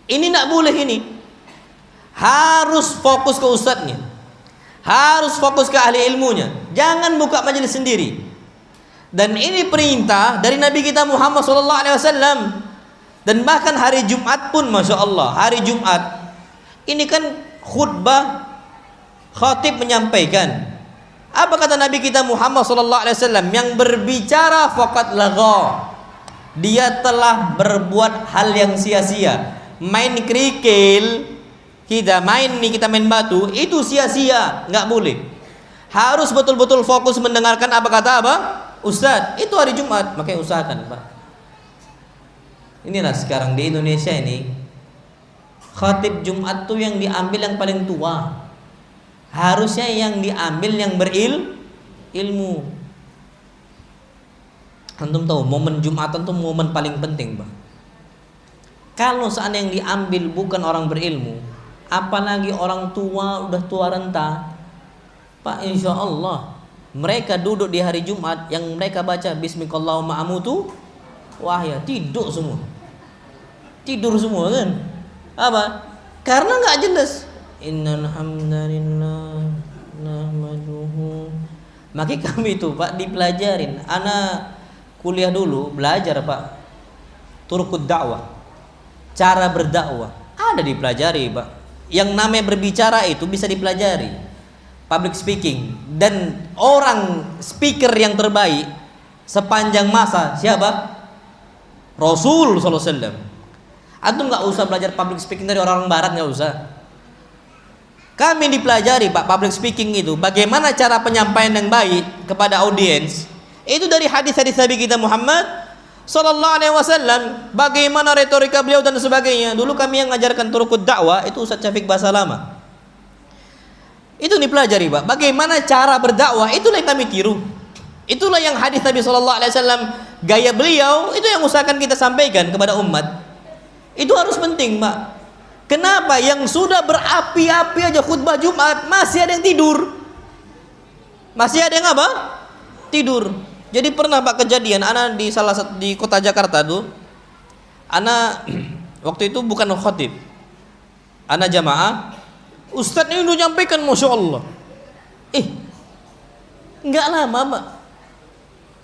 Speaker 1: Ini tidak boleh ini. Harus fokus ke ustadznya, harus fokus ke ahli ilmunya. Jangan buka majelis sendiri. Dan ini perintah dari Nabi kita Muhammad SAW. Dan bahkan hari Jumat pun, Masya Allah, hari Jumat ini kan khutbah, khatib menyampaikan. Apa kata Nabi kita Muhammad SAW? Yang berbicara faqad lagha, dia telah berbuat hal yang sia-sia. Main kerikil, kita main batu, itu sia-sia, nggak boleh. Harus betul-betul fokus mendengarkan apa kata apa? Ustadz, itu hari Jumat, makanya usahakan Pak. Inilah sekarang di Indonesia ini, khatib Jumat tuh yang diambil yang paling tua. Harusnya yang diambil yang berilmu. Antum tahu momen Jumatan tuh momen paling penting, Pak. Kalau seandainya yang diambil bukan orang berilmu, apalagi orang tua, udah tua renta, Pak, insya Allah mereka duduk di hari Jumat yang mereka baca Bismillahirrahmanirrahim amutu wahya, tidur semua kan? Apa? Karena nggak jelas. Innal hamdalillah nahmaduhu Maka kami itu Pak dipelajarin. Ana kuliah dulu belajar Pak turuqud dakwah, cara berdakwah ada dipelajari Pak. Yang namanya berbicara itu bisa dipelajari, public speaking. Dan orang speaker yang terbaik sepanjang masa siapa? Rasul sallallahu alaihi wasallam. Antum nggak usah belajar public speaking dari orang barat, nggak usah. Kami dipelajari Pak public speaking itu bagaimana cara penyampaian yang baik kepada audiens itu dari hadis-hadis Nabi kita Muhammad sallallahu alaihi wasallam, bagaimana retorika beliau dan sebagainya. Dulu kami yang ngajarkan turuqud dakwah itu Ustaz Syafiq Bahasa Lama. Itu dipelajari Pak, bagaimana cara berdakwah, itulah yang kami tiru. Itulah yang hadis Nabi sallallahu alaihi wasallam, gaya beliau itu yang usahakan kita sampaikan kepada umat. Itu harus penting Pak. Kenapa yang sudah berapi-api aja khutbah Jumat masih ada yang tidur? Masih ada yang apa? Tidur. Jadi pernah Pak kejadian, ana di salah satu di kota Jakarta tuh, ana waktu itu bukan khotib, ana jamaah. Ustadz ini udah nyampaikan, masya Allah. Nggak lama Pak,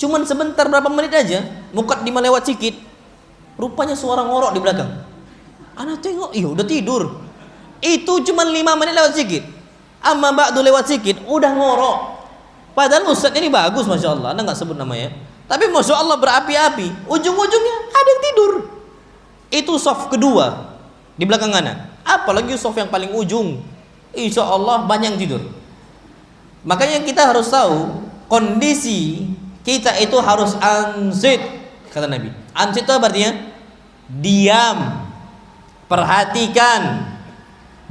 Speaker 1: cuman sebentar berapa menit aja, mukaddimah lewat sikit, rupanya suara ngorok di belakang. Ana tengok, udah tidur. Itu cuma 5 menit lewat sikit. Amma ba'du lewat sikit, udah ngorok. Padahal ustadz ini bagus, masya Allah. Anda nggak sebut namanya. Tapi masya Allah berapi-api. Ujung-ujungnya ada yang tidur. Itu soft kedua di belakang ana. Apalagi soft yang paling ujung. Insya Allah banyak yang tidur. Makanya kita harus tahu kondisi kita itu harus ansit, kata Nabi. Ansit itu artinya diam. Perhatikan,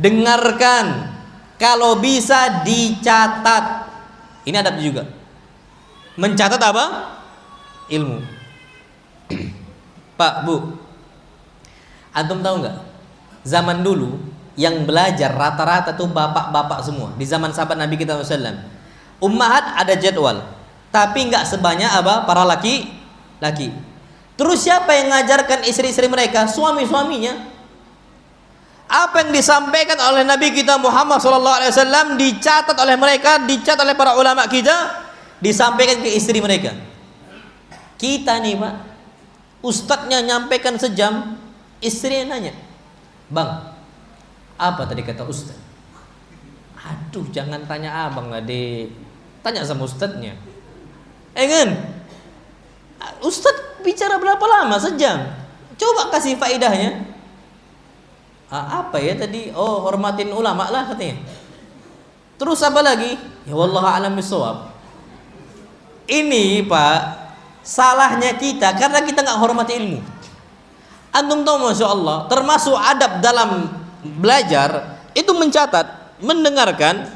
Speaker 1: dengarkan, kalau bisa dicatat. Ini adab juga. Mencatat apa? Ilmu. Pak, Bu, antum tahu nggak? Zaman dulu yang belajar rata-rata tuh bapak-bapak semua. Di zaman sahabat Nabi kita SAW, ummahat ada jadwal, tapi nggak sebanyak apa? Para laki-laki. Terus siapa yang ngajarkan istri-istri mereka? Suami-suaminya. Apa yang disampaikan oleh Nabi kita Muhammad SAW dicatat oleh mereka, dicatat oleh para ulama kita, disampaikan ke istri mereka. Kita nih Pak, ustadznya nyampaikan sejam, istrinya nanya, Bang, apa tadi kata ustadz? Aduh, jangan tanya abang lah deh, tanya sama ustadznya. Kan? Ustadz bicara berapa lama? Sejam. Coba kasih faedahnya. Apa ya tadi? Oh, hormatin ulama lah katanya. Terus apa lagi? Ya wallahu a'lam bishawab. Ini Pak, salahnya kita karena kita nggak hormati ilmu. Antum tahu masya Allah, termasuk adab dalam belajar itu mencatat, mendengarkan,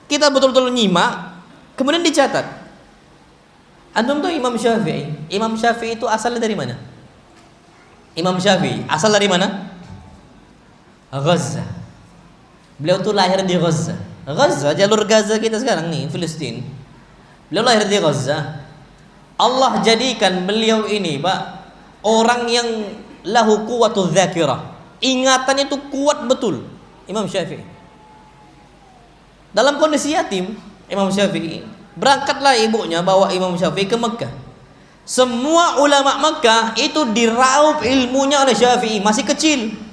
Speaker 1: kita betul-betul nyimak, kemudian dicatat. Antum tahu Imam Syafi'i? Imam Syafi'i itu asalnya dari mana? Imam Syafi'i asal dari mana? Gaza. Beliau tuh lahir di Gaza. Gaza, jalur Gaza kita sekarang nih, Filistin. Beliau lahir di Gaza. Allah jadikan beliau ini, Pak, orang yang lahu quwwatu dzakirah. Ingatannya itu kuat betul. Imam Syafi'i. Dalam kondisi yatim, Imam Syafi'i, berangkatlah ibunya bawa Imam Syafi'i ke Mekah. Semua ulama Mekah itu diraup ilmunya oleh Syafi'i, masih kecil.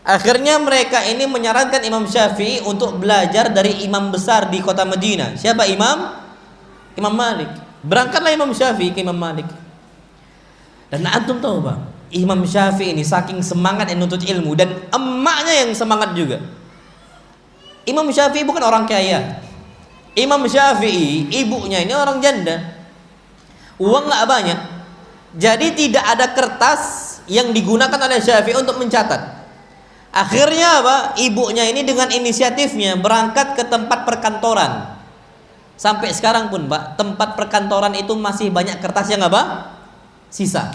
Speaker 1: Akhirnya mereka ini menyarankan Imam Syafi'i untuk belajar dari imam besar di kota Madinah. Siapa imam? Imam Malik. Berangkatlah Imam Syafi'i ke Imam Malik. Dan antum tahu Pak, Imam Syafi'i ini saking semangat yang nuntut ilmu, dan emaknya yang semangat juga. Imam Syafi'i bukan orang kaya. Imam Syafi'i, ibunya ini orang janda. Uang nggak banyak. Jadi tidak ada kertas yang digunakan oleh Syafi'i untuk mencatat. Akhirnya apa? Ibunya ini dengan inisiatifnya berangkat ke tempat perkantoran. Sampai sekarang pun Pak, tempat perkantoran itu masih banyak kertas yang apa? Sisa.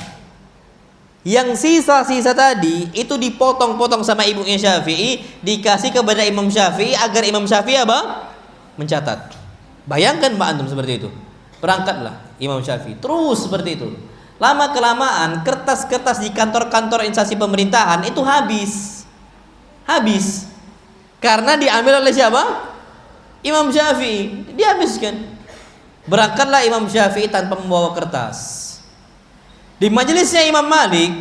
Speaker 1: Yang sisa-sisa tadi itu dipotong-potong sama ibunya Syafi'i, dikasih kepada Imam Syafi'i agar Imam Syafi'i apa? Mencatat. Bayangkan Pak antum seperti itu. Berangkatlah Imam Syafi'i terus seperti itu. Lama kelamaan kertas-kertas di kantor-kantor instansi pemerintahan itu habis. Karena diambil oleh siapa? Imam Syafi'i. Dihabiskan. Berangkatlah Imam Syafi'i tanpa membawa kertas. Di majelisnya Imam Malik,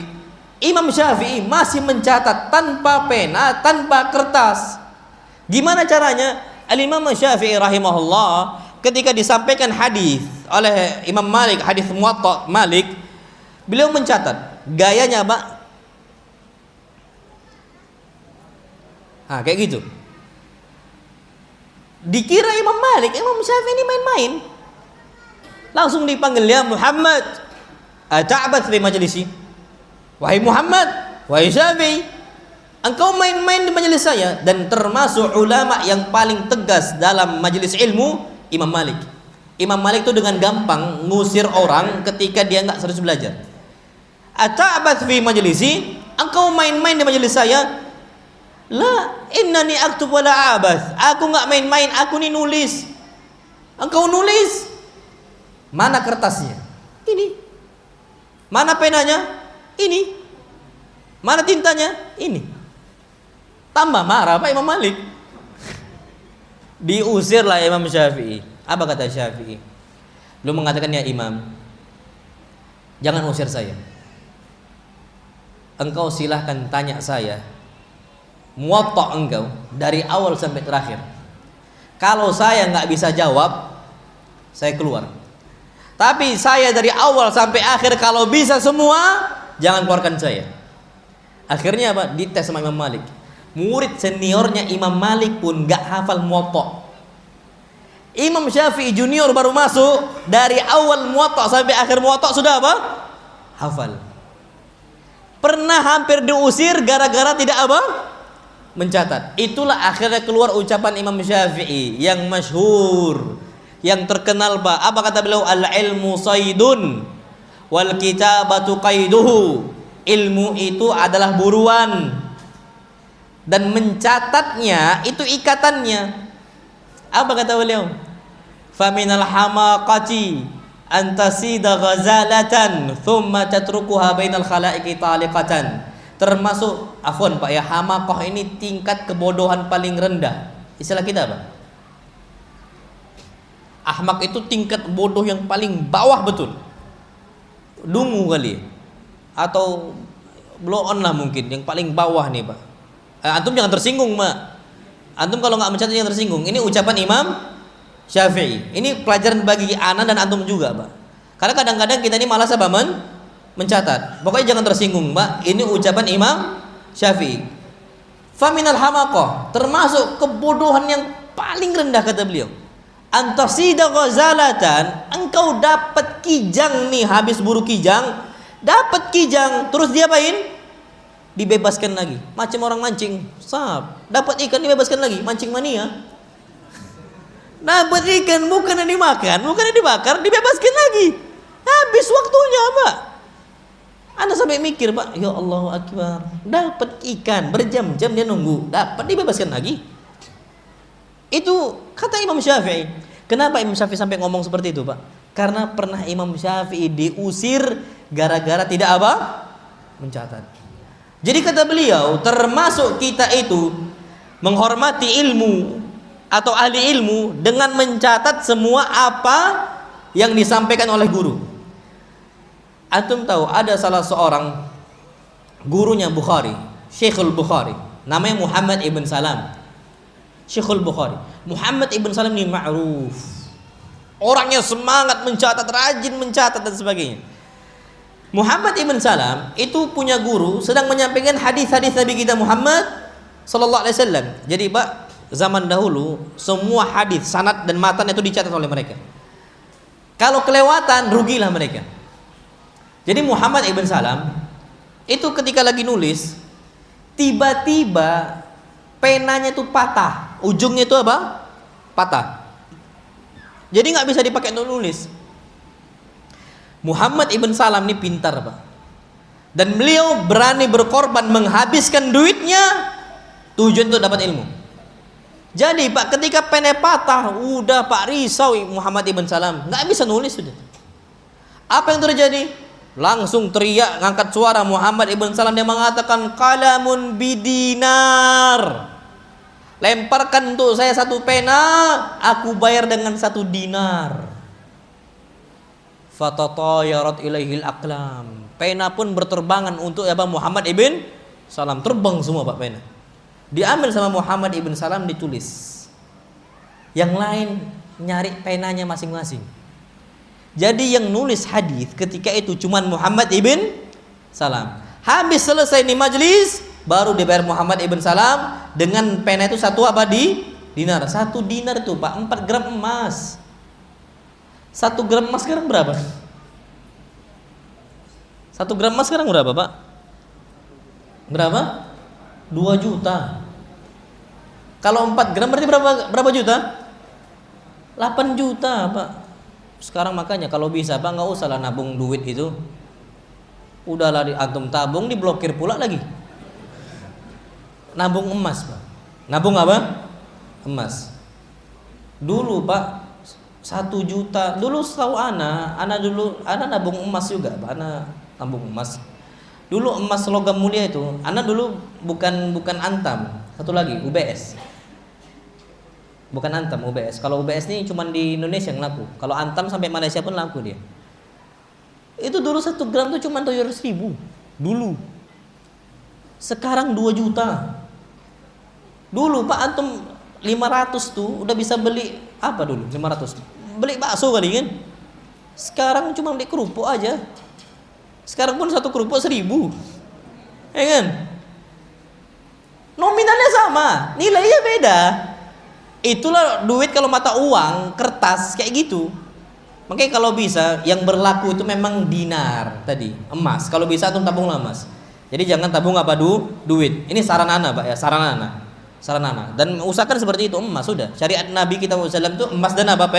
Speaker 1: Imam Syafi'i masih mencatat tanpa pena, tanpa kertas. Gimana caranya? Al-Imam Syafi'i rahimahullah ketika disampaikan hadis oleh Imam Malik, hadis Muwatta Malik, beliau mencatat. Gayanya apa? Kayak gitu. Dikira Imam Malik, Imam Syafi'i ini main-main. Langsung dipanggil, ya Muhammad, ata'abath fi majlisi. Wahai Muhammad, wahai Syafi'i, engkau main-main di majelis saya. Dan termasuk ulama yang paling tegas dalam majelis ilmu, Imam Malik. Imam Malik itu dengan gampang ngusir orang ketika dia nggak serius belajar. Ata'abath fi majlisi, engkau main-main di majelis saya. La, innani aktub wala abath. Aku nggak main-main, aku nih nulis. Engkau nulis. Mana kertasnya? Ini. Mana penanya? Ini. Mana tintanya? Ini. Tambah marah Pak Imam Malik. Diusirlah Imam Syafi'i. Apa kata Syafi'i? Belum mengatakan, ya Imam, jangan usir saya. Engkau silahkan tanya saya Muwatta engkau dari awal sampai terakhir. Kalau saya nggak bisa jawab, saya keluar. Tapi saya dari awal sampai akhir kalau bisa semua, jangan keluarkan saya. Akhirnya apa? Dites sama Imam Malik. Murid seniornya Imam Malik pun nggak hafal Muwatta. Imam Syafi'i junior baru masuk, dari awal Muwatta sampai akhir Muwatta sudah apa? Hafal. Pernah hampir diusir gara-gara tidak apa? Mencatat. Itulah akhirnya keluar ucapan Imam Syafi'i yang masyhur, yang terkenal Pak. Apa kata beliau? Al-ilmu saydun wal kitabatu qaiduhu. Ilmu itu adalah buruan dan mencatatnya itu ikatannya. Apa kata beliau? Faminal hamaqati antasida ghazalatan thumma tatrukuha bainal khalaiqi taliqatan. Termasuk, afwan Pak ya, hamaqah ini tingkat kebodohan paling rendah. Istilah kita apa? Ahmak itu tingkat bodoh yang paling bawah betul. Dungu kali. Atau blow on lah mungkin, yang paling bawah nih Pak. Antum jangan tersinggung Pak. Antum kalau nggak mencatat jangan tersinggung. Ini ucapan Imam Syafi'i. Ini pelajaran bagi ana dan antum juga Pak. Karena kadang-kadang kita ini malas apa mencatat. Pokoknya jangan tersinggung Pak. Ini ucapan Imam Syafi'i. Faminal hamaqah, termasuk kebodohan yang paling rendah kata beliau. Antasida ghazalatan, engkau dapat kijang nih, habis buru kijang, dapat kijang, terus diapain? Dibebaskan lagi. Macam orang mancing, sap, dapat ikan dibebaskan lagi, mancing mania. Dapat ikan bukan yang dimakan, bukan yang dibakar, dibebaskan lagi. Habis waktunya Pak. Anda sampai mikir Pak, ya Allahu Akbar, dapat ikan berjam-jam dia nunggu, dapat dibebaskan lagi. Itu kata Imam Syafi'i. Kenapa Imam Syafi'i sampai ngomong seperti itu Pak? Karena pernah Imam Syafi'i diusir gara-gara tidak apa? Mencatat. Jadi kata beliau, termasuk kita itu menghormati ilmu atau ahli ilmu dengan mencatat semua apa yang disampaikan oleh guru. Antum tahu ada salah seorang gurunya Bukhari, Syekhul Bukhari, namanya Muhammad ibn Salam. Syekhul Bukhari, Muhammad ibn Salam ini ma'ruf. Orangnya semangat mencatat, rajin mencatat dan sebagainya. Muhammad ibn Salam itu punya guru sedang menyampaikan hadis-hadis Nabi kita Muhammad sallallahu alaihi wasallam. Jadi Pak, zaman dahulu semua hadis, sanad dan matan itu dicatat oleh mereka. Kalau kelewatan rugilah mereka. Jadi Muhammad ibn Salam itu ketika lagi nulis, tiba-tiba penanya itu patah, ujungnya itu apa? Patah. Jadi nggak bisa dipakai untuk nulis. Muhammad ibn Salam ini pintar Pak, dan beliau berani berkorban menghabiskan duitnya tujuan untuk dapat ilmu. Jadi Pak, ketika pennya patah, udah Pak risau Muhammad ibn Salam, nggak bisa nulis sudah. Apa yang terjadi? Langsung teriak, ngangkat suara Muhammad ibn Salam, dia mengatakan qalamun bidinar. Lemparkan untuk saya satu pena, aku bayar dengan 1 dinar. Fatatayarat ilaihil aqlam. Pena pun berterbangan untuk Muhammad ibn Salam, terbang semua Pak pena. Diambil sama Muhammad ibn Salam, ditulis. Yang lain nyari penanya masing-masing. Jadi yang nulis hadis ketika itu cuman Muhammad ibn Salam. Habis selesai nih majlis, baru dibayar Muhammad ibn Salam dengan pena itu satu dinar. 1 dinar itu Pak 4 gram emas. 1 gram emas sekarang berapa? 1 gram emas sekarang berapa Pak? Berapa? 2 juta. Kalau 4 gram berarti berapa juta? 8 juta Pak. Sekarang makanya kalau bisa Pak nggak usah lah nabung duit itu. Udahlah antum tabung, diblokir pula lagi. Nabung emas Pak. Nabung apa? Emas. Dulu Pak 1 juta. Dulu setahu ana dulu nabung emas juga Pak. Ana nabung emas. Dulu emas logam mulia itu, ana dulu bukan Antam. Satu lagi UBS. Bukan Antam, UBS. Kalau UBS ini cuma di Indonesia yang laku. Kalau Antam sampai Malaysia pun laku dia. Itu dulu 1 gram tuh cuma 700.000 dulu. Sekarang 2 juta. Dulu Pak antum 500 tuh udah bisa beli apa dulu? 500. Beli bakso kali kan? Sekarang cuma beli kerupuk aja. Sekarang pun 1 kerupuk 1.000. Ya kan? Nominalnya sama, nilainya beda. Itulah duit kalau mata uang, kertas kayak gitu. Makanya kalau bisa yang berlaku itu memang dinar tadi, emas. Kalau bisa antum tabunglah emas. Jadi jangan tabung apa duit. Ini saran ana Pak ya, saran ana. Dan usahakan seperti itu, emas sudah. Syariat Nabi kita SAW itu emas dan apa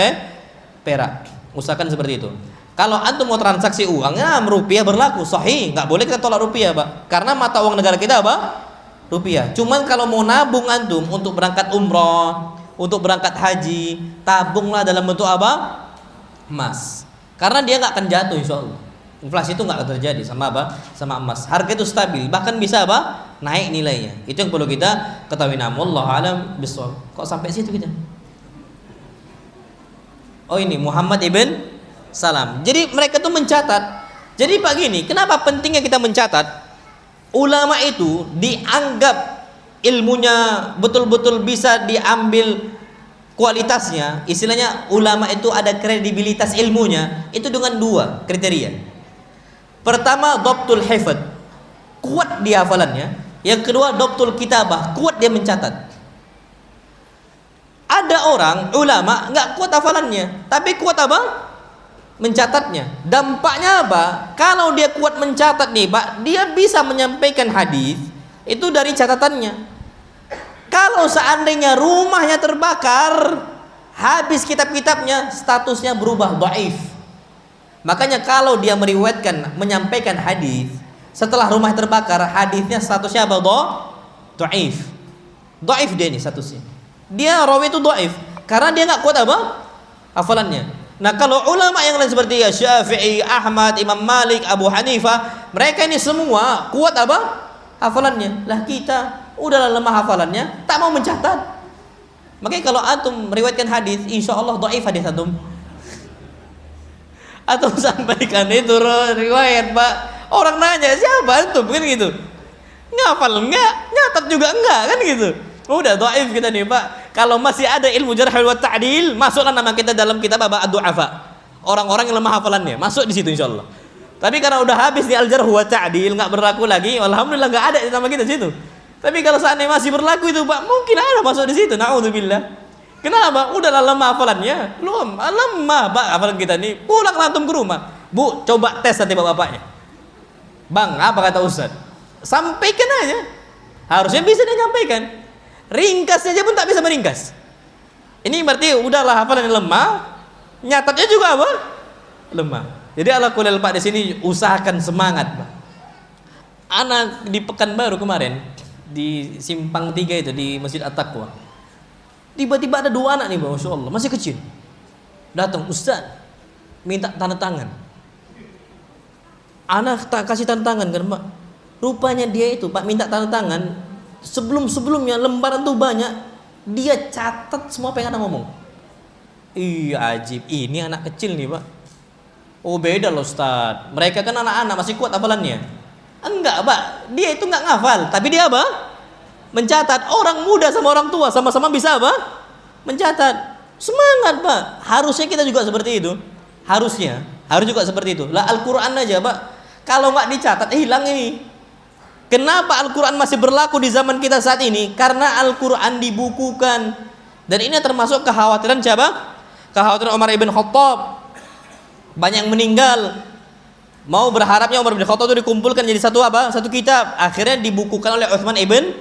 Speaker 1: perak. Usahakan seperti itu. Kalau antum mau transaksi uangnya rupiah berlaku sahih, nggak boleh kita tolak rupiah Pak. Karena mata uang negara kita apa? Rupiah. Cuman kalau mau nabung antum untuk berangkat umroh, untuk berangkat haji, tabunglah dalam bentuk apa? Emas. Karena dia nggak akan jatuh insyaallah. Inflasi itu nggak akan terjadi sama apa? Sama emas. Harga itu stabil, bahkan bisa apa? Naik nilainya. Itu yang perlu kita ketahui. Wallahu alam bishawab. Kok sampai situ kita? Oh ini Muhammad ibn Salam. Jadi mereka tuh mencatat. Jadi Pak gini, kenapa pentingnya kita mencatat? Ulama itu dianggap ilmunya betul-betul bisa diambil kualitasnya. Istilahnya ulama itu ada kredibilitas ilmunya itu dengan 2 kriteria. Pertama, dhabtul hifdz, kuat dia hafalannya. Yang kedua, dhabtul kitabah, kuat dia mencatat. Ada orang ulama nggak kuat hafalannya, tapi kuat apa? Mencatatnya. Dampaknya apa? Kalau dia kuat mencatat nih Pak, dia bisa menyampaikan hadis itu dari catatannya. Kalau seandainya rumahnya terbakar, habis kitab-kitabnya, statusnya berubah dhaif. Makanya kalau dia meriwayatkan, menyampaikan hadis setelah rumah terbakar, hadisnya statusnya apa? Dhaif. Dhaif dia nih statusnya. Dia rawi itu dhaif karena dia nggak kuat apa? Hafalannya. Nah kalau ulama yang lain seperti Syafi'i, Ahmad, Imam Malik, Abu Hanifah, mereka ini semua kuat apa? Hafalannya. Lah kita udahlah lemah hafalannya, tak mau mencatat. Makanya kalau antum meriwayatkan hadis, insya Allah dhaif hadis antum. Antum sampaikan itu riwayat Pak. Orang nanya siapa antum kan gitu. Ngafal enggak, nyatat juga enggak kan gitu. Udah dhaif kita nih Pak. Kalau masih ada ilmu jarh wa ta'dil, masuklah nama kita dalam kitab ad-du'afa. Orang-orang yang lemah hafalannya, masuk di situ insyaallah. Tapi karena udah habis nih al-jarh wa ta'dil, enggak berlaku lagi, alhamdulillah enggak ada nama kita di situ. Tapi kalau seandainya masih berlaku itu Pak, mungkin ada masuk di situ. Naudzubillah. Kenapa? Udahlah lemah hafalannya. Lemah Pak hafalan kita nih. Pulang lantum ke rumah. Bu, coba tes nanti bapaknya. Bang, apa kata Ustaz? Sampaikan aja. Harusnya bisa dia nyampaikan. Ringkasnya aja pun tak bisa meringkas. Ini berarti udahlah hafalan yang lemah, nyatatnya juga apa? Lemah. Jadi ala kulil Pak di sini usahakan semangat Pak. Anak di Pekanbaru kemarin di Simpang 3 itu di Masjid At-Taqwa. Tiba-tiba ada 2 anak nih Pak, Masya Allah, masih kecil. Datang, Ustaz, minta tanda tangan. Anak tak kasih tanda tangan kan Pak. Rupanya dia itu Pak minta tanda tangan. Sebelum-sebelumnya lembaran tuh banyak, dia catat semua apa yang anak ngomong. Iya ajib, ini anak kecil nih Pak. Oh beda loh Ustaz. Mereka kan anak-anak masih kuat hafalannya. Enggak Pak, dia itu enggak ngafal, tapi dia apa? Mencatat. Orang muda sama orang tua sama-sama bisa apa? Mencatat. Semangat Pak. Harusnya kita juga seperti itu. Harus juga seperti itu. Lah Al-Quran aja Pak, kalau nggak dicatat hilang ini. Kenapa Al-Quran masih berlaku di zaman kita saat ini? Karena Al-Quran dibukukan. Dan ini termasuk kekhawatiran siapa? Kekhawatiran Umar ibn Khattab. Banyak yang meninggal. Mau berharapnya Umar ibn Khattab itu dikumpulkan jadi satu kitab. Akhirnya dibukukan oleh Utsman ibn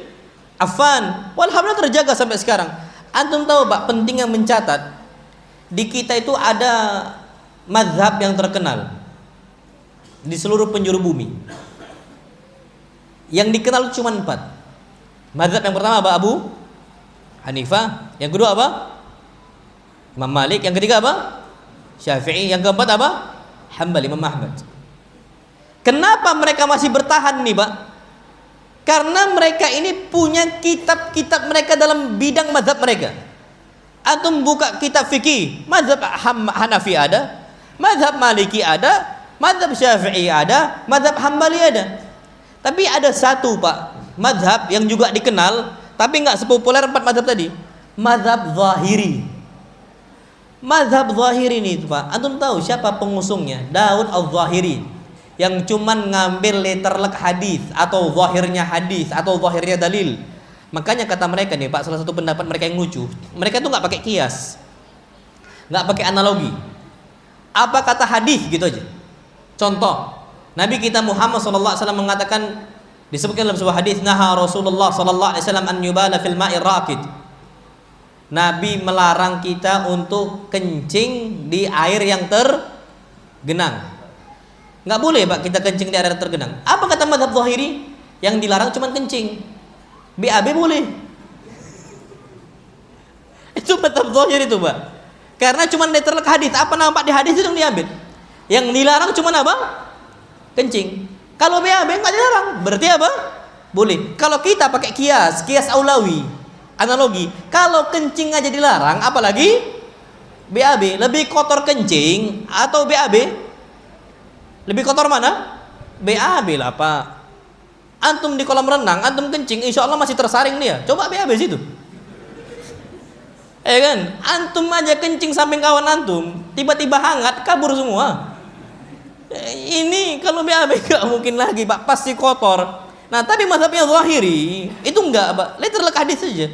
Speaker 1: Affan. Walhamdulillah terjaga sampai sekarang. Antum tahu Pak, pentingnya mencatat. Di kita itu ada mazhab yang terkenal di seluruh penjuru bumi. Yang dikenal cuma 4. Mazhab yang pertama apa? Abu Hanifah. Yang kedua apa? Imam Malik. Yang ketiga apa? Syafi'i. Yang keempat apa? Hambali, Imam Ahmad. Kenapa mereka masih bertahan nih Pak? Karena mereka ini punya kitab-kitab mereka dalam bidang mazhab mereka. Antum buka kitab fikih, mazhab Hanafi ada, mazhab Maliki ada, mazhab Syafi'i ada, mazhab Hambali ada. Tapi ada satu Pak, mazhab yang juga dikenal tapi nggak sepopuler 4 mazhab tadi. Mazhab Zahiri. Mazhab Zahiri ini Pak, antum tahu siapa pengusungnya? Daud Al-Zahiri, yang cuman ngambil letterlek hadis atau zahirnya hadis atau zahirnya dalil. Makanya kata mereka nih Pak, salah satu pendapat mereka yang lucu, mereka tuh nggak pakai kias, nggak pakai analogi. Apa kata hadis gitu aja. Contoh, Nabi kita Muhammad sallallahu alaihi wasallam mengatakan, disebutkan dalam sebuah hadis, naha Rasulullah sallallahu alaihi wasallam an yubala fil ma'ir raqid. Nabi melarang kita untuk kencing di air yang tergenang. Nggak boleh Pak kita kencing di air yang tergenang. Apa kata mazhab Zahiri? Yang dilarang cuma kencing. BAB boleh. Itu mazhab Zahiri itu Pak. Karena cuma letterlek hadis, apa nampak di hadis itu yang diambil. Yang dilarang cuma apa? Kencing. Kalau BAB nggak dilarang, berarti apa? Boleh. Kalau kita pakai kias aulawi, analogi, kalau kencing aja dilarang, apalagi BAB. Lebih kotor kencing atau BAB? Lebih kotor mana? BAB lah Pak. Antum di kolam renang, antum kencing, insya Allah masih tersaring dia. Coba BAB situ. Kan? Antum aja kencing samping kawan antum, tiba-tiba hangat, kabur semua. Ini kalau BAB gak mungkin lagi Pak, pasti kotor. Nah tapi mazhabnya Zahiri itu enggak Pak, letterlek hadis saja.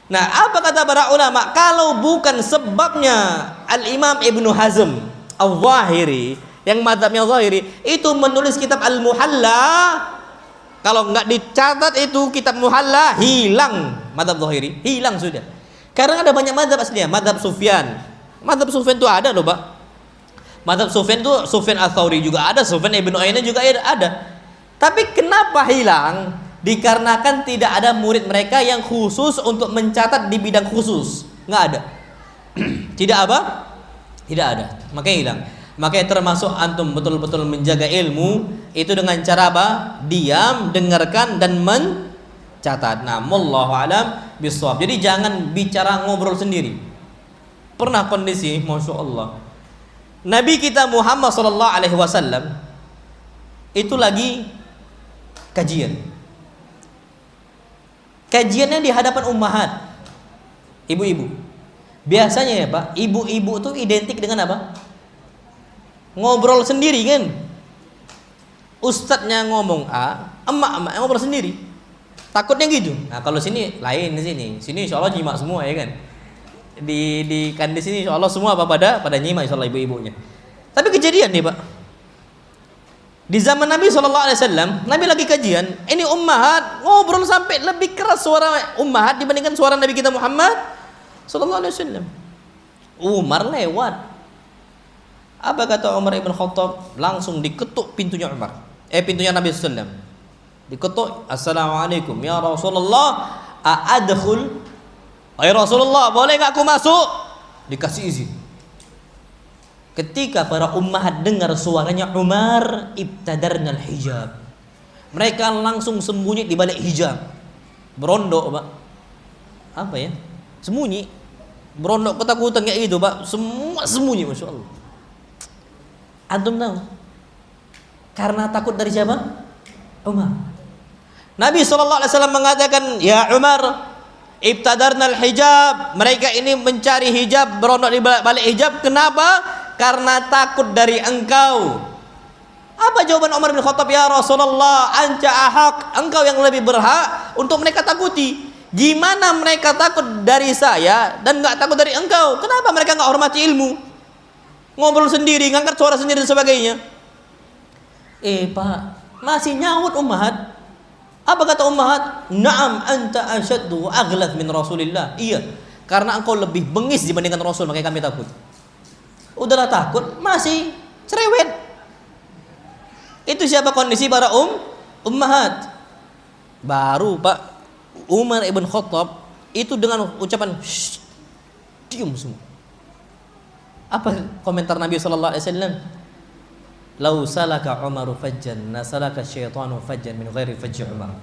Speaker 1: Nah apa kata para ulama? Kalau bukan sebabnya Al-Imam Ibnu Hazm Al-Zahiri, yang mazhabnya Zahiri itu menulis kitab Al-Muhalla, kalau enggak dicatat itu kitab Muhalla, hilang mazhab Zahiri, hilang sudah. Karena ada banyak mazhab aslinya, mazhab Sufyan. Mazhab Sufyan itu ada loh Pak. Mazhab Sufyan itu Sufyan Ats-Tsauri juga ada, Sufyan Ibnu Uyainah juga ada. Tapi kenapa hilang? Dikarenakan tidak ada murid mereka yang khusus untuk mencatat di bidang khusus. Nggak ada. Tidak apa? Tidak ada. Makanya hilang. Makanya termasuk antum betul-betul menjaga ilmu itu dengan cara apa? Diam, dengarkan dan mencatat. Nah, wallahu alam bishawab. Jadi jangan bicara ngobrol sendiri. Pernah kondisi, masya Allah, Nabi kita Muhammad sallallahu alaihi wasallam itu lagi kajian. Kajiannya di hadapan ummahat, ibu-ibu. Biasanya ya Pak, ibu-ibu itu identik dengan apa? Ngobrol sendiri kan. Ustadznya ngomong A, emak-emak ngobrol sendiri. Takutnya gitu. Nah kalau sini lain, di sini insya Allah nyimak semua ya kan. Di kandis ini insya Allah semua apa pada nyimak insya Allah ibu-ibunya. Tapi kejadian nih Pak, di zaman Nabi SAW, Nabi lagi kajian, ini ummahat ngobrol sampai lebih keras suara ummahat dibandingkan suara Nabi kita Muhammad SAW. Umar lewat. Apa kata Umar ibn Khattab? Langsung diketuk pintunya Umar. Pintunya Nabi SAW. Diketuk, assalamualaikum ya Rasulullah, a'adkhul? Hai Rasulullah, boleh gak aku masuk? Dikasih izin. Ketika para ummahat dengar suaranya Umar, ibtadarnal hijab. Mereka langsung sembunyi di balik hijab. Berondok Pak. Apa ya? Sembunyi. Berondok ketakutan kayak gitu Pak. Semua sembunyi, masya Allah. Antum tahu? Karena takut dari siapa? Umar. Nabi SAW mengatakan, ya Umar, ibtadarnal hijab. Mereka ini mencari hijab, berondok di balik hijab. Kenapa? Karena takut dari engkau. Apa jawaban Umar bin Khattab? Ya Rasulullah, anta ahaq, engkau yang lebih berhak untuk mereka takuti. Gimana mereka takut dari saya dan nggak takut dari engkau? Kenapa mereka nggak hormati ilmu? Ngobrol sendiri, ngangkat suara sendiri dan sebagainya. Pak, masih nyaut ummahat. Apa kata ummahat? Naam anta asyaddu wa aghlaz min Rasulillah. Iya, karena engkau lebih bengis dibandingkan Rasul, makanya kami takut. Udahlah takut, masih cerewet. Itu siapa kondisi para ummahat. Baru Pak Umar ibn Khattab itu dengan ucapan diam semua. Apa komentar Nabi sallallahu alaihi wasallam? Lau salaka Umaru fajjan nasalaka syaitanu fajjan min ghairi fajji Umar.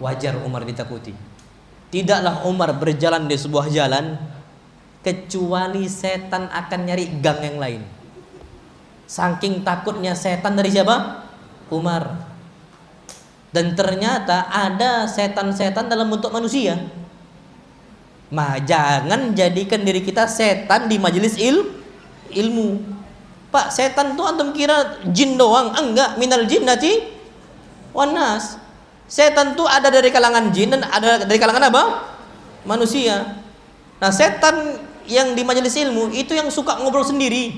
Speaker 1: Wajar Umar ditakuti. Tidaklah Umar berjalan di sebuah jalan kecuali setan akan nyari gang yang lain. Saking takutnya setan dari siapa? Umar. Dan ternyata ada setan-setan dalam bentuk manusia. Jangan jadikan diri kita setan di majelis ilmu. Pak, setan tuh antum kira jin doang? Enggak, minal jinnati wan nas. Setan tuh ada dari kalangan jin dan ada dari kalangan apa? Manusia. Nah, setan yang di majelis ilmu itu yang suka ngobrol sendiri,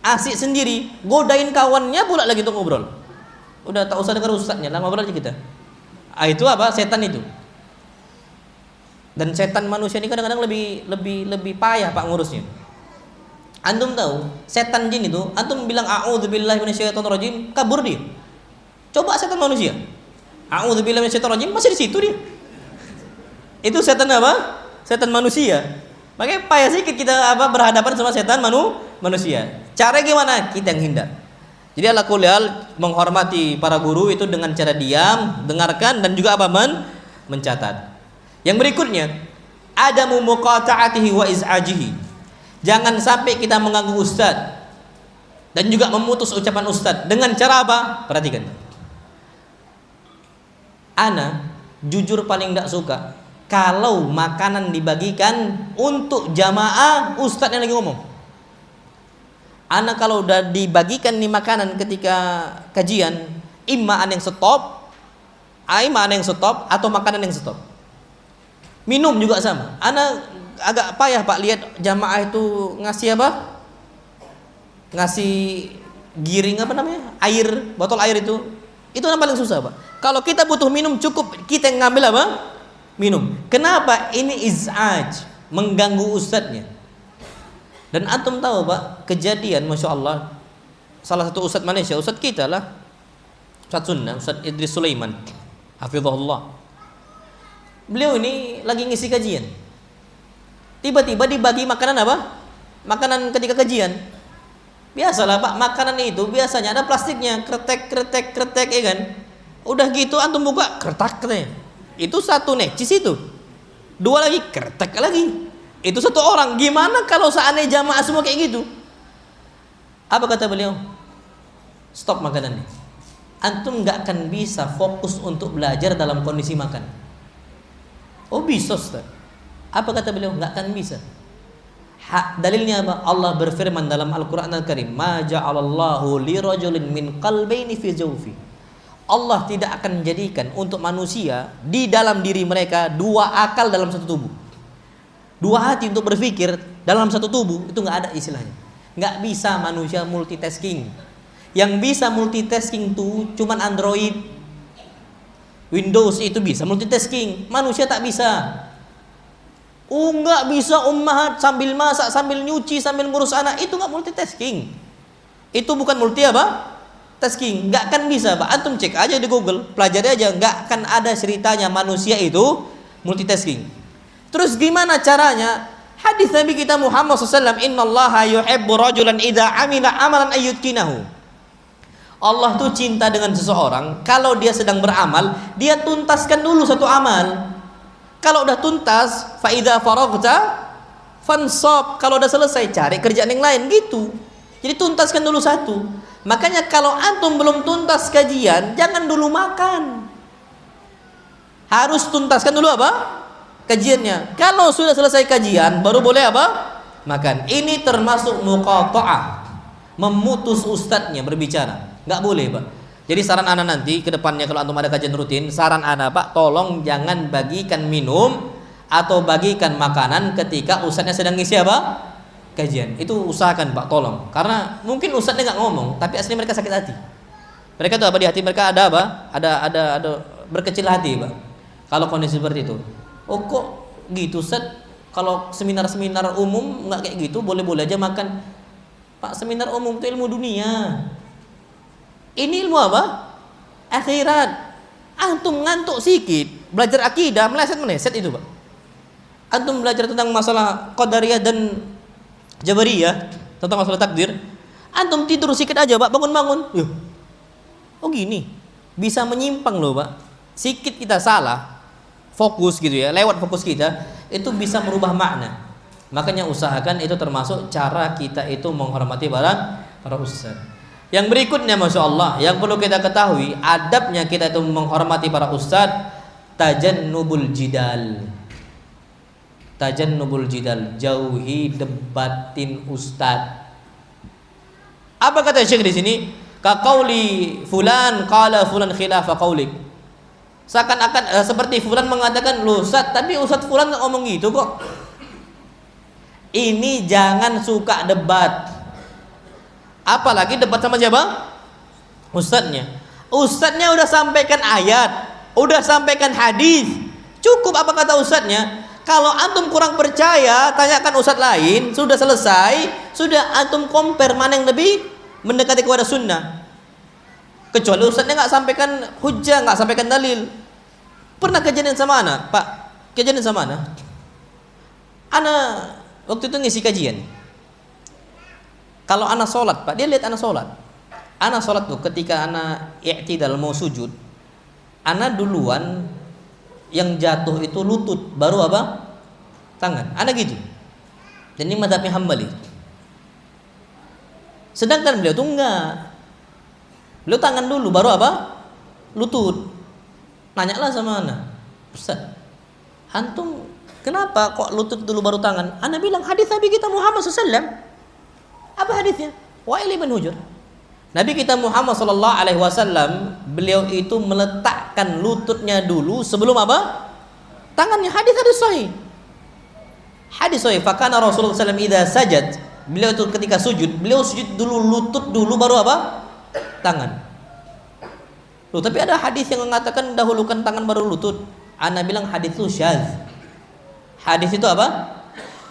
Speaker 1: asik sendiri, godain kawannya pula lagi untuk ngobrol. Udah tak usah dengar ustaznya, lah ngobrol aja kita. Itu apa? Setan itu. Dan setan manusia ini kadang-kadang lebih payah Pak ngurusnya. Antum tahu, setan jin itu, antum bilang a'udzubillahi minasyaitonirrajim, kabur dia. Coba setan manusia. A'udzubillahi minasyaitonirrajim, masih di situ dia. Itu setan apa? Setan manusia. Makanya payah sedikit kita berhadapan sama setan manusia. Cara gimana? Kita yang hindar. Jadi ala kulli hal menghormati para guru itu dengan cara diam, dengarkan dan juga mencatat. Yang berikutnya, adamu muqata'atihi wa iz'ajihi. Jangan sampai kita mengganggu ustaz dan juga memutus ucapan ustaz dengan cara apa? Perhatikan. Ana jujur paling tidak suka kalau makanan dibagikan untuk jamaah ustaz yang lagi ngomong. Ana kalau udah dibagikan nih makanan ketika kajian, imma ana yang stop atau makanan yang stop. Minum juga sama. Ana agak payah Pak lihat jamaah itu ngasih apa? Ngasih giring apa namanya? Air, botol air itu. Itu yang paling susah Pak. Kalau kita butuh minum cukup kita yang ngambil apa? Minum. Kenapa? Ini iz'aj, mengganggu ustadznya. Dan antum tahu Pak, kejadian Masya Allah, salah satu ustadz Malaysia, ustadz kita lah, ustadz sunnah, ustadz Idris Sulaiman hafizahullah. Beliau ini lagi ngisi kajian, tiba-tiba dibagi makanan apa? Makanan ketika kajian. Biasalah Pak, makanan itu biasanya ada plastiknya, kretek ya kan. Udah gitu antum buka, kretak katanya. Itu satu necis itu. Dua lagi, kretek lagi. Itu satu orang. Gimana kalau seandainya jamaah semua kayak gitu? Apa kata beliau? Stop makanannya. Antum nggak akan bisa fokus untuk belajar dalam kondisi makan. Oh bisa Ustaz. Apa kata beliau? Nggak akan bisa. Dalilnya apa? Allah berfirman dalam Al-Quran Al-Karim, ma ja'alallahu li rajulin min qalbayni fi jawfi. Allah tidak akan menjadikan untuk manusia di dalam diri mereka dua akal dalam satu tubuh. Dua hati untuk berpikir dalam satu tubuh, itu nggak ada istilahnya. Nggak bisa manusia multitasking. Yang bisa multitasking tuh cuman Android, Windows itu bisa multitasking. Manusia tak bisa. Nggak bisa ummahat sambil masak, sambil nyuci, sambil ngurus anak, itu nggak multitasking. Itu bukan multi apa? Tasking. Nggak akan bisa Pak. Antum cek aja di Google, pelajari aja, nggak akan ada ceritanya manusia itu multitasking. Terus gimana caranya? Hadis Nabi kita Muhammad SAW, innallaha yuhibbu rajulan idza amila amalan ayyutkinahu. Allah tuh cinta dengan seseorang kalau dia sedang beramal, dia tuntaskan dulu satu amal. Kalau udah tuntas, fa idza faraghta fansab. Kalau udah selesai, cari kerjaan yang lain gitu. Jadi tuntaskan dulu satu. Makanya kalau antum belum tuntas kajian, jangan dulu makan. Harus tuntaskan dulu apa? Kajiannya. Kalau sudah selesai kajian, baru boleh apa? Makan. Ini termasuk muqata'ah, memutus ustadznya berbicara. Nggak boleh, Pak. Jadi saran ana nanti ke depannya kalau antum ada kajian rutin, saran ana, Pak, tolong jangan bagikan minum atau bagikan makanan ketika ustadznya sedang ngisi apa? Kajian. Itu usahakan, Pak, tolong. Karena mungkin ustadznya nggak ngomong, tapi aslinya mereka sakit hati. Mereka tuh apa di hati mereka ada apa? Ada berkecil hati, Pak. Kalau kondisi seperti itu. Oh, kok gitu, Ustaz? Kalau seminar-seminar umum nggak kayak gitu, boleh-boleh aja makan. Pak, seminar umum itu ilmu dunia. Ini ilmu apa? Akhirat. Antum ngantuk sikit, belajar akidah, meleset itu, Pak. Antum belajar tentang masalah qadariyah dan jabariyah, tentang masalah takdir. Antum tidur sikit aja, Pak, bangun-bangun. Yuh. Oh gini. Bisa menyimpang loh, Pak. Sikit kita salah, fokus gitu ya, lewat fokus kita, itu bisa merubah makna. Makanya usahakan itu termasuk cara kita itu menghormati para ustaz. Yang berikutnya, Masya Allah, yang perlu kita ketahui, adabnya kita itu menghormati para ustaz, tajannubul jidal. Tajannubul jidal, jauhi debatin ustaz. Apa kata Syekh di sini? Ka qauli fulan qala fulan khilafa qaulik. Seakan-akan seperti fulan mengatakan, "Loh Ustaz, tapi Ustaz fulan enggak ngomong gitu kok." Ini jangan suka debat. Apalagi debat sama siapa? Ustadznya. Ustadznya udah sampaikan ayat, udah sampaikan hadis. Cukup apa kata ustadznya? Kalau antum kurang percaya, tanyakan ustadz lain. Sudah selesai, sudah antum compare mana yang lebih mendekati kepada sunnah. Kecuali ustadznya nggak sampaikan hujjah, nggak sampaikan dalil. Pernah kejadian sama anak, Pak? Kejadian sama anak. Anak waktu itu ngisi kajian. Kalau anak sholat, Pak, dia lihat anak sholat. Anak sholat tuh ketika anak i'tidal mau sujud, anak duluan yang jatuh itu lutut, baru apa? Tangan. Anak gitu. Dan ini mazhabnya Hambali. Sedangkan beliau tuh enggak. Beliau tangan dulu, baru apa? Lutut. Nanyalah sama anak, Ustaz, antum kenapa kok lutut dulu baru tangan? Anak bilang hadis Nabi kita Muhammad SAW. Apa hadisnya? Wa'il bin Hujr. Nabi kita Muhammad sallallahu alaihi wasallam, beliau itu meletakkan lututnya dulu sebelum apa? Tangannya. Hadis sahih. Hadis sahih. Fakana Rasulullah sallallahu alaihi wasallam idza sajad, beliau itu ketika sujud, beliau sujud dulu lutut dulu baru apa? Tangan. Loh, tapi ada hadis yang mengatakan dahulukan tangan baru lutut. Ana bilang hadis itu syadz. Hadis itu apa?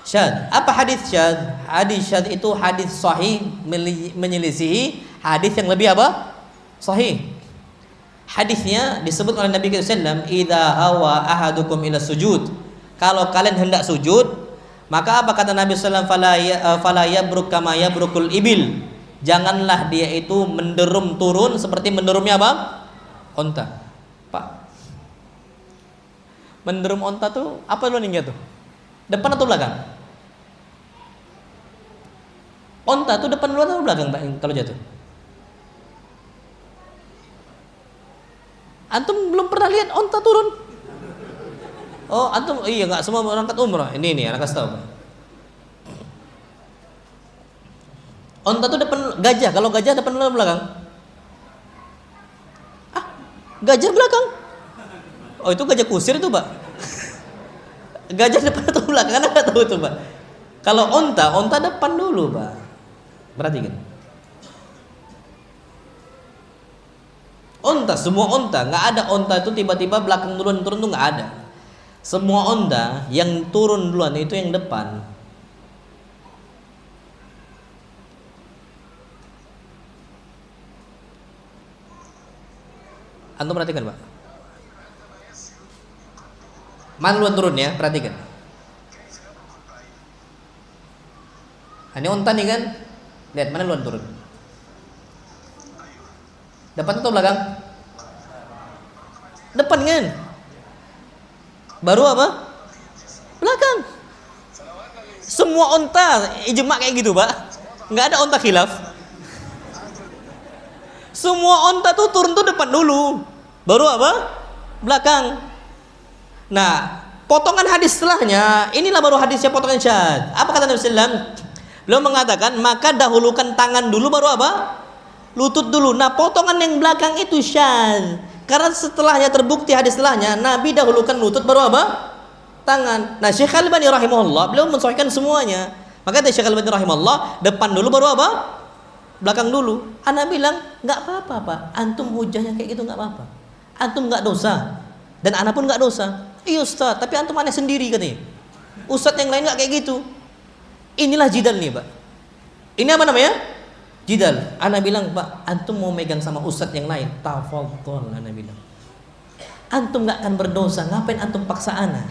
Speaker 1: Syadz. Apa hadis syadz? Hadis syadz itu hadis sahih menyelisihi hadis yang lebih apa? Sahih. Hadisnya disebut oleh Nabi sallallahu alaihi wasallam, "Idza hawa ahadukum ila sujud." Kalau kalian hendak sujud, maka apa kata Nabi sallallahu alaihi wasallam? Fala yabruk kama yabrukul ibil. Janganlah dia itu menderum turun seperti menderumnya apa? Onta. Pak, menderum onta tuh apa duluannya tuh? Depan atau belakang? Onta tuh depan duluan atau belakang, Pak, kalau jatuh? Antum belum pernah lihat onta turun? Oh, antum iya enggak semua berangkat umrah. Ini anak kasih tahu, Pak. Onta tuh depan gajah. Kalau gajah depan atau belakang? Gajah belakang. Oh, itu gajah kusir itu, Pak. Gajah depan atau belakang? Anda nggak tahu tuh, Pak. Kalau onta depan dulu, Pak. Perhatikan. Onta, semua onta, nggak ada onta itu tiba-tiba belakang duluan turun tuh nggak ada. Semua onta yang turun duluan itu yang depan. Antum perhatikan, Pak. Mana duluan turun ya, perhatikan. Ini onta nih kan. Lihat mana duluan turun. Depan atau belakang? Depan kan. Baru apa? Belakang. Semua onta ijma kayak gitu, Pak. Nggak ada onta khilaf. Semua onta tuh turun tuh depan dulu, baru apa? Belakang. Nah, potongan hadis setelahnya, inilah baru hadisnya potongan syad. Apa kata Nabi SAW? Beliau mengatakan, maka dahulukan tangan dulu, baru apa? Lutut dulu. Nah, potongan yang belakang itu syad. Karena setelahnya terbukti hadis setelahnya, Nabi dahulukan lutut, baru apa? Tangan. Nah, Syekh Al-Albani rahimahullah, beliau mensahihkan semuanya. Maka Syekh Al-Albani rahimahullah, depan dulu, baru apa? Belakang dulu. Ana bilang, nggak apa-apa Pak. Antum hujahnya kayak gitu nggak apa-apa. Antum nggak dosa. Dan ana pun nggak dosa. Iya Ustaz, tapi antum aneh sendiri katanya. Ustaz yang lain nggak kayak gitu. Inilah jidal nih Pak. Ini apa namanya? Jidal. Ana bilang Pak, antum mau megang sama ustaz yang lain, tafadhol. Ana bilang, antum nggak akan berdosa. Ngapain antum paksa ana?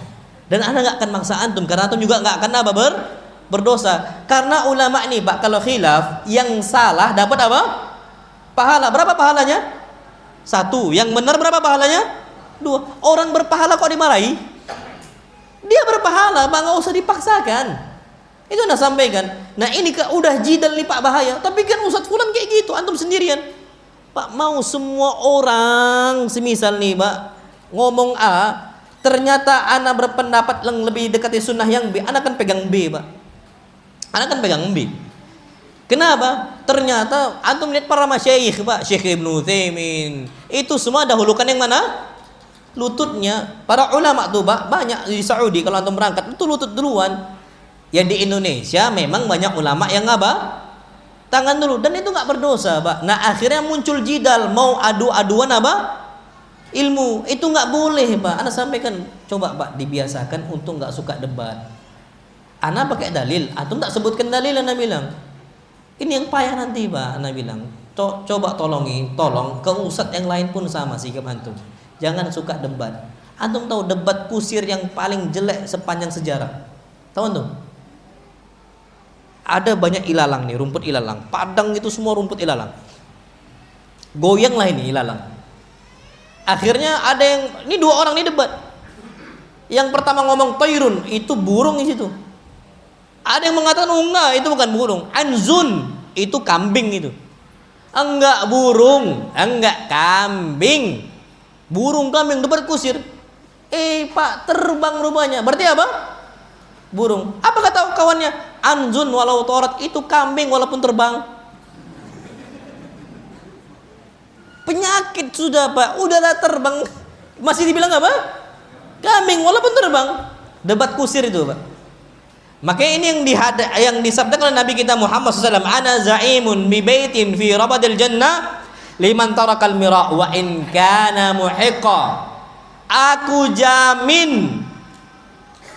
Speaker 1: Dan ana nggak akan maksa antum, karena antum juga nggak akan apa berdosa. Karena ulama nih Pak, kalau khilaf yang salah dapat apa? Pahala. Berapa pahalanya? 1. Yang benar berapa pahalanya? 2. Orang berpahala kok dimarahi? Dia berpahala, Pak, nggak usah dipaksakan. Itu Anda sampaikan. Nah ini udah jidal nih Pak, bahaya. Tapi kan Ustadz Fulan kayak gitu, antum sendirian. Pak, mau semua orang semisal nih Pak ngomong A, ternyata Ana berpendapat yang lebih dekati sunnah yang B, Ana kan pegang B Pak. Ana kan pegang B. Kenapa? Ternyata antum lihat para masyayikh Pak, Syekh Ibnu Utsaimin, itu semua dahulukan yang mana? Lututnya. Para ulama tuh Pak, banyak di Saudi kalau antum berangkat itu lutut duluan. Ya di Indonesia memang banyak ulama yang apa? Tangan dulu, dan itu nggak berdosa Pak. Nah akhirnya muncul jidal, mau adu-aduan apa? Ilmu. Itu nggak boleh Pak. Ana sampaikan, coba Pak dibiasakan untuk nggak suka debat. Ana pakai dalil, antum tak sebutkan dalil. Ana bilang, ini yang payah nanti Pak. Ana bilang, coba tolong ke ustadz yang lain pun sama sikap antum. Jangan suka debat. Antum tahu debat kusir yang paling jelek sepanjang sejarah? Tahu antum? Ada banyak ilalang nih, rumput ilalang. Padang itu semua rumput ilalang. Goyang lah ini ilalang. Akhirnya ada yang, ini 2 orang nih debat. Yang pertama ngomong tairun, itu burung di situ. Ada yang mengatakan enggak, itu bukan burung. Anzun, itu kambing itu. Enggak burung, enggak kambing. Burung kambing debat kusir. Pak, terbang rupanya. Berarti apa? Burung. Apa kata kawannya? Anzun walau torat, itu kambing walaupun terbang. Penyakit sudah Pak, udahlah terbang masih dibilang apa? Kambing walaupun terbang. Debat kusir itu Pak. Makanya ini yang disabdakan oleh Nabi kita Muhammad SAW. Ana za'imun bi baitin fi rabadil jannah liman tarakal mira wa in kana muhiqa. Aku jamin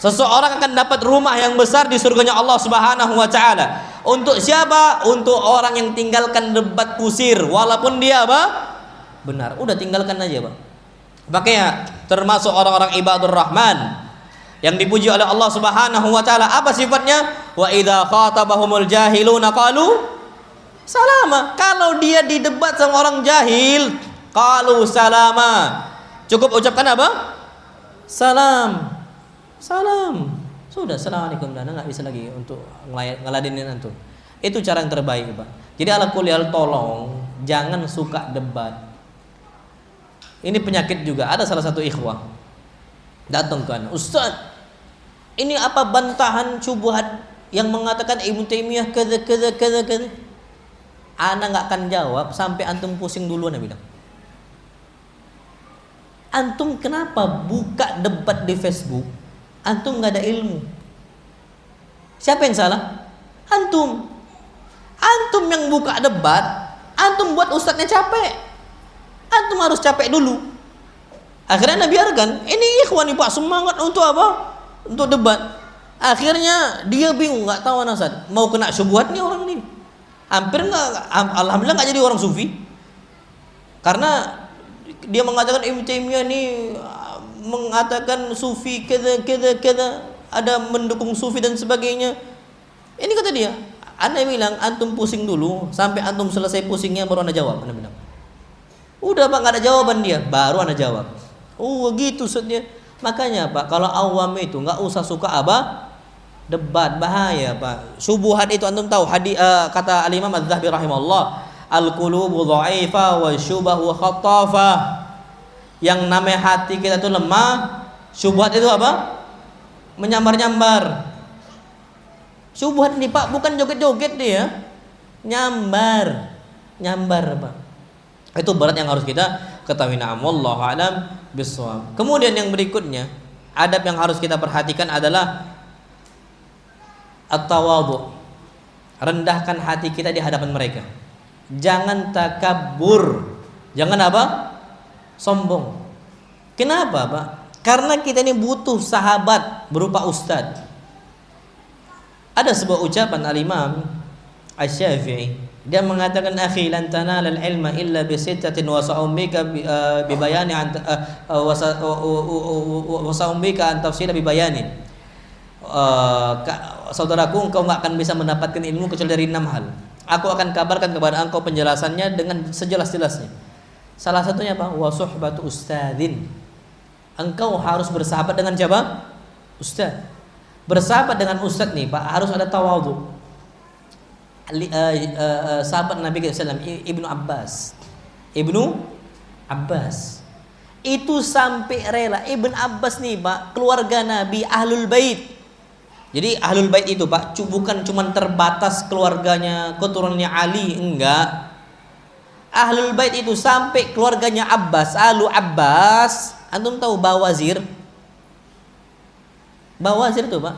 Speaker 1: seseorang akan dapat rumah yang besar di surganya Allah Subhanahu wa taala. Untuk siapa? Untuk orang yang tinggalkan debat kusir walaupun dia apa? Benar. Udah tinggalkan aja, Pak. Makanya termasuk orang-orang ibadur rahman yang dipuji oleh Allah Subhanahu wa taala. Apa sifatnya? Wa idza khatabahumul jahiluna qalu salama. Kalau dia didebat sama orang jahil, qalu salama. Cukup ucapkan apa? Salam. Salam. Sudah, assalamualaikum. Dan nggak bisa lagi untuk ngeladenin antum. Itu cara yang terbaik, Pak. Jadi ala kulli hal, tolong jangan suka debat. Ini penyakit juga. Ada salah satu ikhwah datang kan, Ustaz, ini apa bantahan syubhat yang mengatakan Ibnu Taimiyah kaza. Ana nggak akan jawab sampai antum pusing duluan. Ana bilang, antum kenapa buka debat di Facebook? Antum nggak ada ilmu. Siapa yang salah? Antum. Antum yang buka debat, antum buat ustadznya capek. Antum harus capek dulu. Akhirnya Nabi biarkan. Ini ikhwan nih Pak, semangat untuk apa? Untuk debat. Akhirnya dia bingung, nggak tahu Ustaz, mau kena syubhat nih orang nih. Hampir nggak, alhamdulillah nggak jadi orang sufi. Karena dia mengatakan Ibnu Taimiyah nih mengatakan sufi kada, ada mendukung sufi dan sebagainya. Ini kata dia, Anda bilang antum pusing dulu sampai antum selesai pusingnya baru Anda jawab. Anda bilang, udah Pak, nggak ada jawaban dia, baru Anda jawab. Oh gitu Ustaznya. Makanya Pak, kalau awam itu nggak usah suka apa Debat bahaya, Pak. Syubhat itu antum tahu kata Al-Imam Az-Zahabi rahimahullah, al-qulubu dha'ifa wa syubahu khattafa. Yang namanya hati kita itu lemah, syubhat itu apa? Menyambar-nyambar. Syubhat ini, Pak, bukan joget-joget dia. Nyambar, Pak. Itu berat yang harus kita ketahui. Wallahu a'lam bishawab. Kemudian yang berikutnya, adab yang harus kita perhatikan adalah at-tawadhu. Rendahkan hati kita di hadapan mereka. Jangan takabur. Jangan apa? Sombong. Kenapa, Pak? Karena kita ini butuh sahabat berupa ustadz. Ada sebuah ucapan Al-Imam Asy-Syafi'i. Dia mengatakan, akhi lan tanala al-ilma illa bi sittatin wa sa'umbika bi bayani wa sa'umbika an tafsila bi bayani. Saudaraku, engkau enggak akan bisa mendapatkan ilmu kecuali dari 6 hal. Aku akan kabarkan kepada engkau penjelasannya dengan sejelas-jelasnya. Salah satunya apa? Wa suhbatu ustadzin. Engkau harus bersahabat dengan siapa? Ustaz. Bersahabat dengan ustaz nih, Pak, harus ada tawadhu. Sahabat Nabi SAW Ibnu Abbas itu sampai rela. Ibn Abbas nih, Pak, keluarga Nabi, ahlul bait. Jadi ahlul bait itu, Pak, bukan cuma terbatas keluarganya, keturunannya Ali, enggak. Ahlul bait itu sampai keluarganya Abbas, Alu Abbas. Antum tahu Bawazir? Bawazir itu, Pak,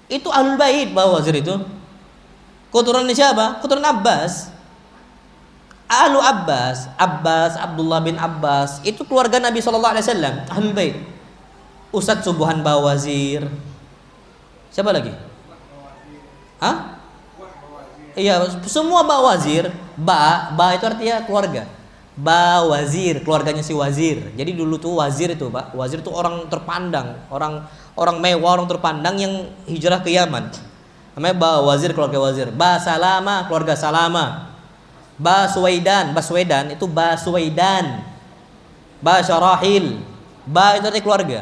Speaker 1: itu ahlul bait. Bawazir itu keturunannya siapa? Keturunan Abbas. Alu Abbas, Abdullah bin Abbas, itu keluarga Nabi SAW, ahlul bait. Ustadz Subuhan Bawazir. Siapa lagi? Hah? Iya, semua Bawazir. Ba itu artinya keluarga. Bawazir, keluarganya si wazir. Jadi dulu tuh wazir itu, Pak, wazir itu orang terpandang, orang mewah, orang terpandang yang hijrah ke Yaman. Namanya Bawazir, keluarga wazir. Ba Salama, keluarga Salama. Baswedan itu Baswedan. Ba Syarahil. Ba itu artinya keluarga.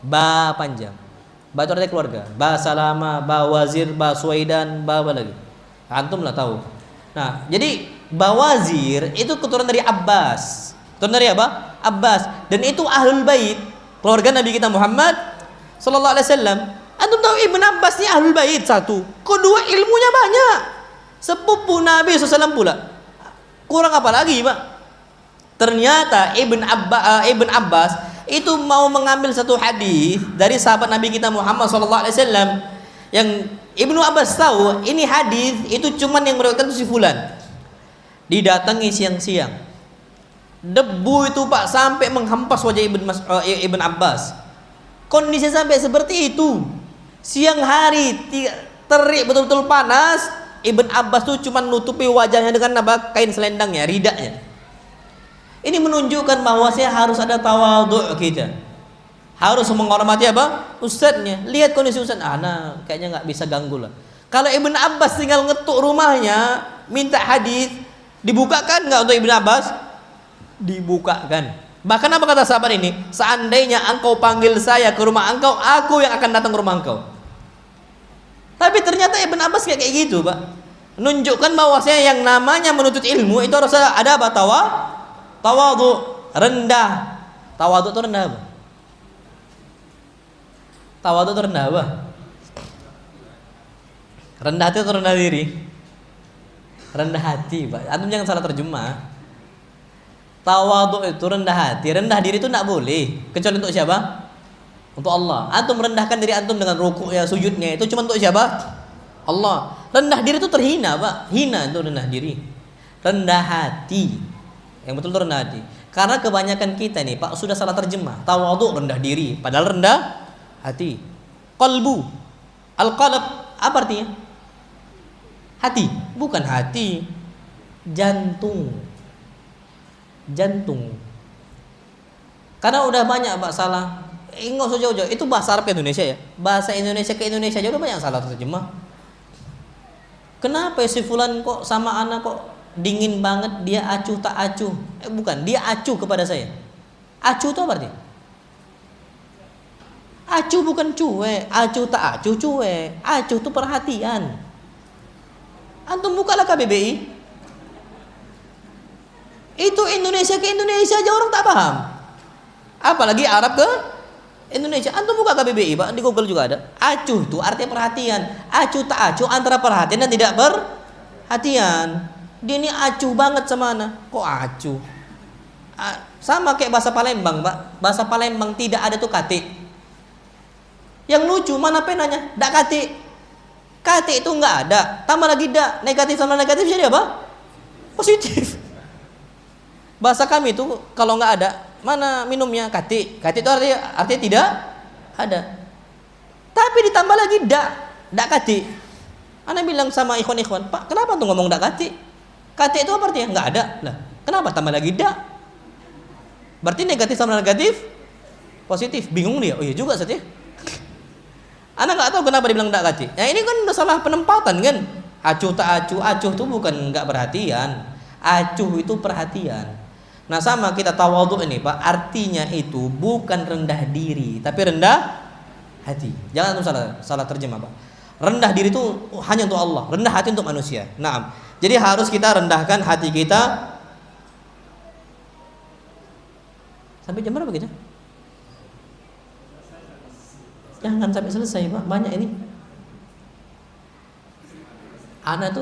Speaker 1: Ba panjang. Ba itu artinya keluarga. Ba Salama, Bawazir, Baswedan, ba apa lagi? Antum lah tahu. Nah, jadi Bawazir itu keturunan dari Abbas. Keturunan dari apa? Abbas. Dan itu ahlul bait, keluarga Nabi kita Muhammad sallallahu alaihi wasallam. Antum tahu Ibn Abbas ini ahlul bait satu. Kedua, ilmunya banyak. Sepupu Nabi SAW pula. Kurang apa lagi, Pak? Ternyata Ibn Abbas itu mau mengambil satu hadis dari sahabat Nabi kita Muhammad SAW, yang Ibnu Abbas tahu ini hadis itu cuman yang meriwayatkan si fulan. Didatangi siang-siang. Debu itu, Pak, sampai menghempas wajah Ibn Abbas. Kondisi sampai seperti itu. Siang hari terik betul-betul panas, Ibn Abbas tuh cuma nutupi wajahnya dengan apa? Kain selendangnya, ridaknya. Ini menunjukkan bahwa saya harus ada tawadhu kita. Harus menghormati apa? Ustadznya. Lihat kondisi ustadz, nah kayaknya nggak bisa ganggu lah. Kalau Ibn Abbas tinggal ngetuk rumahnya, minta hadis, dibukakan nggak untuk Ibn Abbas? Dibukakan. Bahkan apa kata sahabat ini? Seandainya engkau panggil saya ke rumah engkau, aku yang akan datang ke rumah engkau. Tapi ternyata Ibn Abbas kayak gitu, Pak. Menunjukkan bahwasanya yang namanya menuntut ilmu itu harus ada apa? Tawadhu, rendah. Tawadhu itu rendah apa? Tawadhu itu rendah apa? Rendah hati atau rendah diri? Rendah hati, Pak. Antum jangan salah terjemah. Tawadhu itu rendah hati, rendah diri itu tidak boleh. Kecuali untuk siapa? Untuk Allah. Antum merendahkan diri antum dengan rukuknya, sujudnya, itu cuma untuk siapa? Allah. Rendah diri itu terhina, Pak. Hina itu rendah diri. Rendah hati. Yang betul itu rendah hati. Karena kebanyakan kita nih, Pak, sudah salah terjemah. Tawadhu rendah diri, padahal rendah hati. Qalbu. Al-qalb apa artinya? Hati, bukan hati. Jantung. Karena udah banyak, Pak, salah. Nggak usah jauh-jauh. Itu bahasa Arab ke Indonesia ya. Bahasa Indonesia ke Indonesia aja udah banyak salah terjemah. Kenapa si fulan kok sama anak kok dingin banget, dia acuh tak acuh? Bukan, dia acuh kepada saya. Acuh itu apa artinya? Acuh bukan cuek, acuh tak acuh cuek. Acuh itu perhatian. Antum bukalah KBBI. Itu Indonesia ke Indonesia aja orang tak paham. Apalagi Arab ke Indonesia. Antum buka KBBI, Pak, di Google juga ada. Acuh itu artinya perhatian. Acuh tak acuh antara perhatian dan tidak perhatian. Dia ini acuh banget sama ana. Kok acuh? Sama kayak bahasa Palembang, Pak. Bahasa Palembang tidak ada tuh kate. Yang lucu mana penanya? Dak kate. Kate itu enggak ada. Tambah lagi dak. Negatif sama negatif jadi apa? Positif. Bahasa kami itu kalau enggak ada, mana minumnya? Kate. Kate itu artinya tidak ada. Tapi ditambah lagi dak. Dak kate. Ana bilang sama ikhwan-ikhwan, Pak, kenapa tuh ngomong dak kate? Kate itu apa artinya? Enggak ada. Lah, kenapa tambah lagi dak? Berarti negatif sama negatif positif. Bingung dia. Oh iya juga Ustaz ya. Anak nggak tahu kenapa dibilang tak kati. Nah ini kan udah salah penempatan kan. Acuh tak acuh, acuh itu bukan nggak perhatian. Acuh itu perhatian. Nah sama kita tawadhu ini Pak, artinya itu bukan rendah diri, tapi rendah hati. Jangan salah terjemah Pak. Rendah diri itu hanya untuk Allah, rendah hati untuk manusia. Naam. Jadi harus kita rendahkan hati kita. Sampai jam berapa kita? Jangan sampai selesai Pak, banyak ini. Ana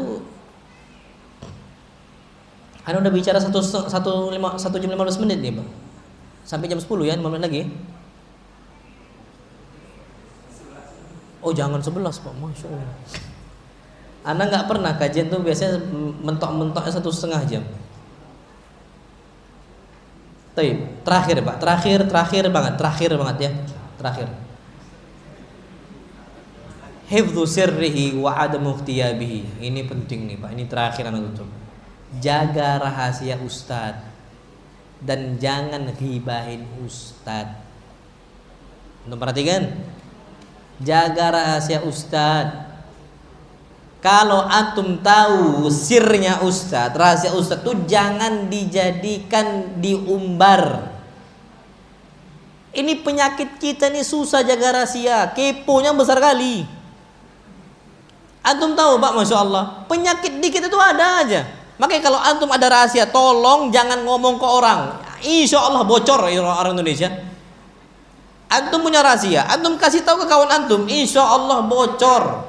Speaker 1: udah bicara 1 jam 15 menit nih Pak. Sampai jam 10 ya, 5 menit lagi. Oh jangan 11 Pak, Masya Allah. Ana gak pernah kajian tuh biasanya mentok-mentoknya 1,5 jam. Terakhir Pak, terakhir banget ya. Terakhir. Hifdzu sirrihi wa adamu ikhtiyabihi. Ini penting nih Pak, ini terakhir anak tutup. Jaga rahasia ustaz dan jangan ghibahin ustaz. Untuk perhatikan, jaga rahasia ustaz. Kalau antum tahu sirnya ustaz, rahasia ustaz tuh jangan dijadikan diumbar. Ini penyakit kita nih, susah jaga rahasia, keponya besar kali. Antum tahu Pak, Masya Allah, penyakit dikit itu ada aja. Makanya kalau antum ada rahasia, tolong jangan ngomong ke orang. Insya Allah bocor orang Indonesia. Antum punya rahasia, antum kasih tahu ke kawan antum, insya Allah bocor.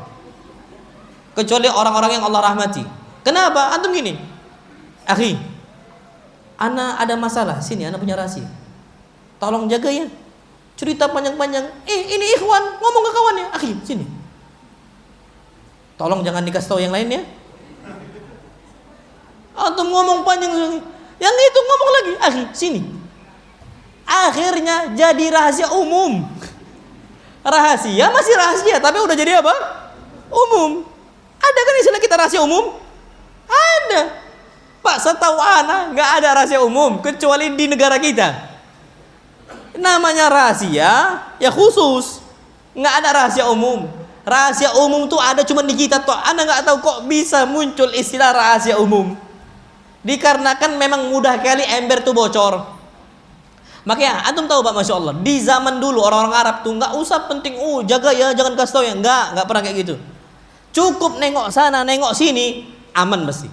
Speaker 1: Kecuali orang-orang yang Allah rahmati. Kenapa? Antum gini, akhi, ana ada masalah, sini ana punya rahasia, tolong jaga ya. Cerita panjang-panjang, ini ikhwan ngomong ke kawannya, akhi, sini. Tolong jangan dikasih tahu yang lain ya. Antum ngomong panjang, yang itu ngomong lagi, akhi, sini. Akhirnya jadi rahasia umum. Rahasia masih rahasia, tapi udah jadi apa? Umum. Ada kan istilah kita rahasia umum? Ada. Pak, setahu ana nggak ada rahasia umum kecuali di negara kita. Namanya rahasia ya khusus, nggak ada rahasia umum. Rahasia umum tuh ada cuma di kita toh. Anda nggak tahu kok bisa muncul istilah rahasia umum. Dikarenakan memang mudah kali ember tuh bocor. Makanya antum tahu Pak, Masya Allah, di zaman dulu orang-orang Arab tuh nggak usah penting, jaga ya, jangan kasih tahu ya, nggak pernah kayak gitu. Cukup nengok sana, nengok sini, aman pasti.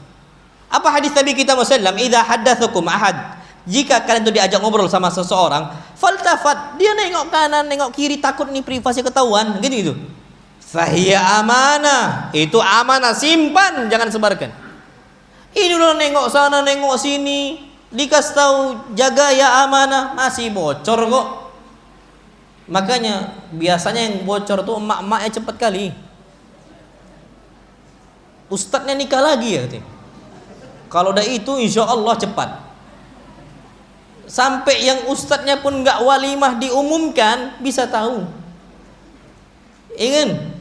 Speaker 1: Apa hadis Nabi kita Muhammad, idza haddatsakum ahad, jika kalian tuh diajak ngobrol sama seseorang, faltafat, dia nengok kanan, nengok kiri, takut nih privasi ketahuan, gitu. Fahiya amanah, itu amanah, simpan, jangan sebarkan. Ini udah nengok sana, nengok sini, dikasih tahu jaga ya amanah, masih bocor kok. Makanya biasanya yang bocor tuh emak-emaknya cepat kali. Ustadznya nikah lagi ya katanya. Kalau udah itu insya Allah cepat. Sampai yang ustadznya pun nggak walimah diumumkan bisa tahu. Ingin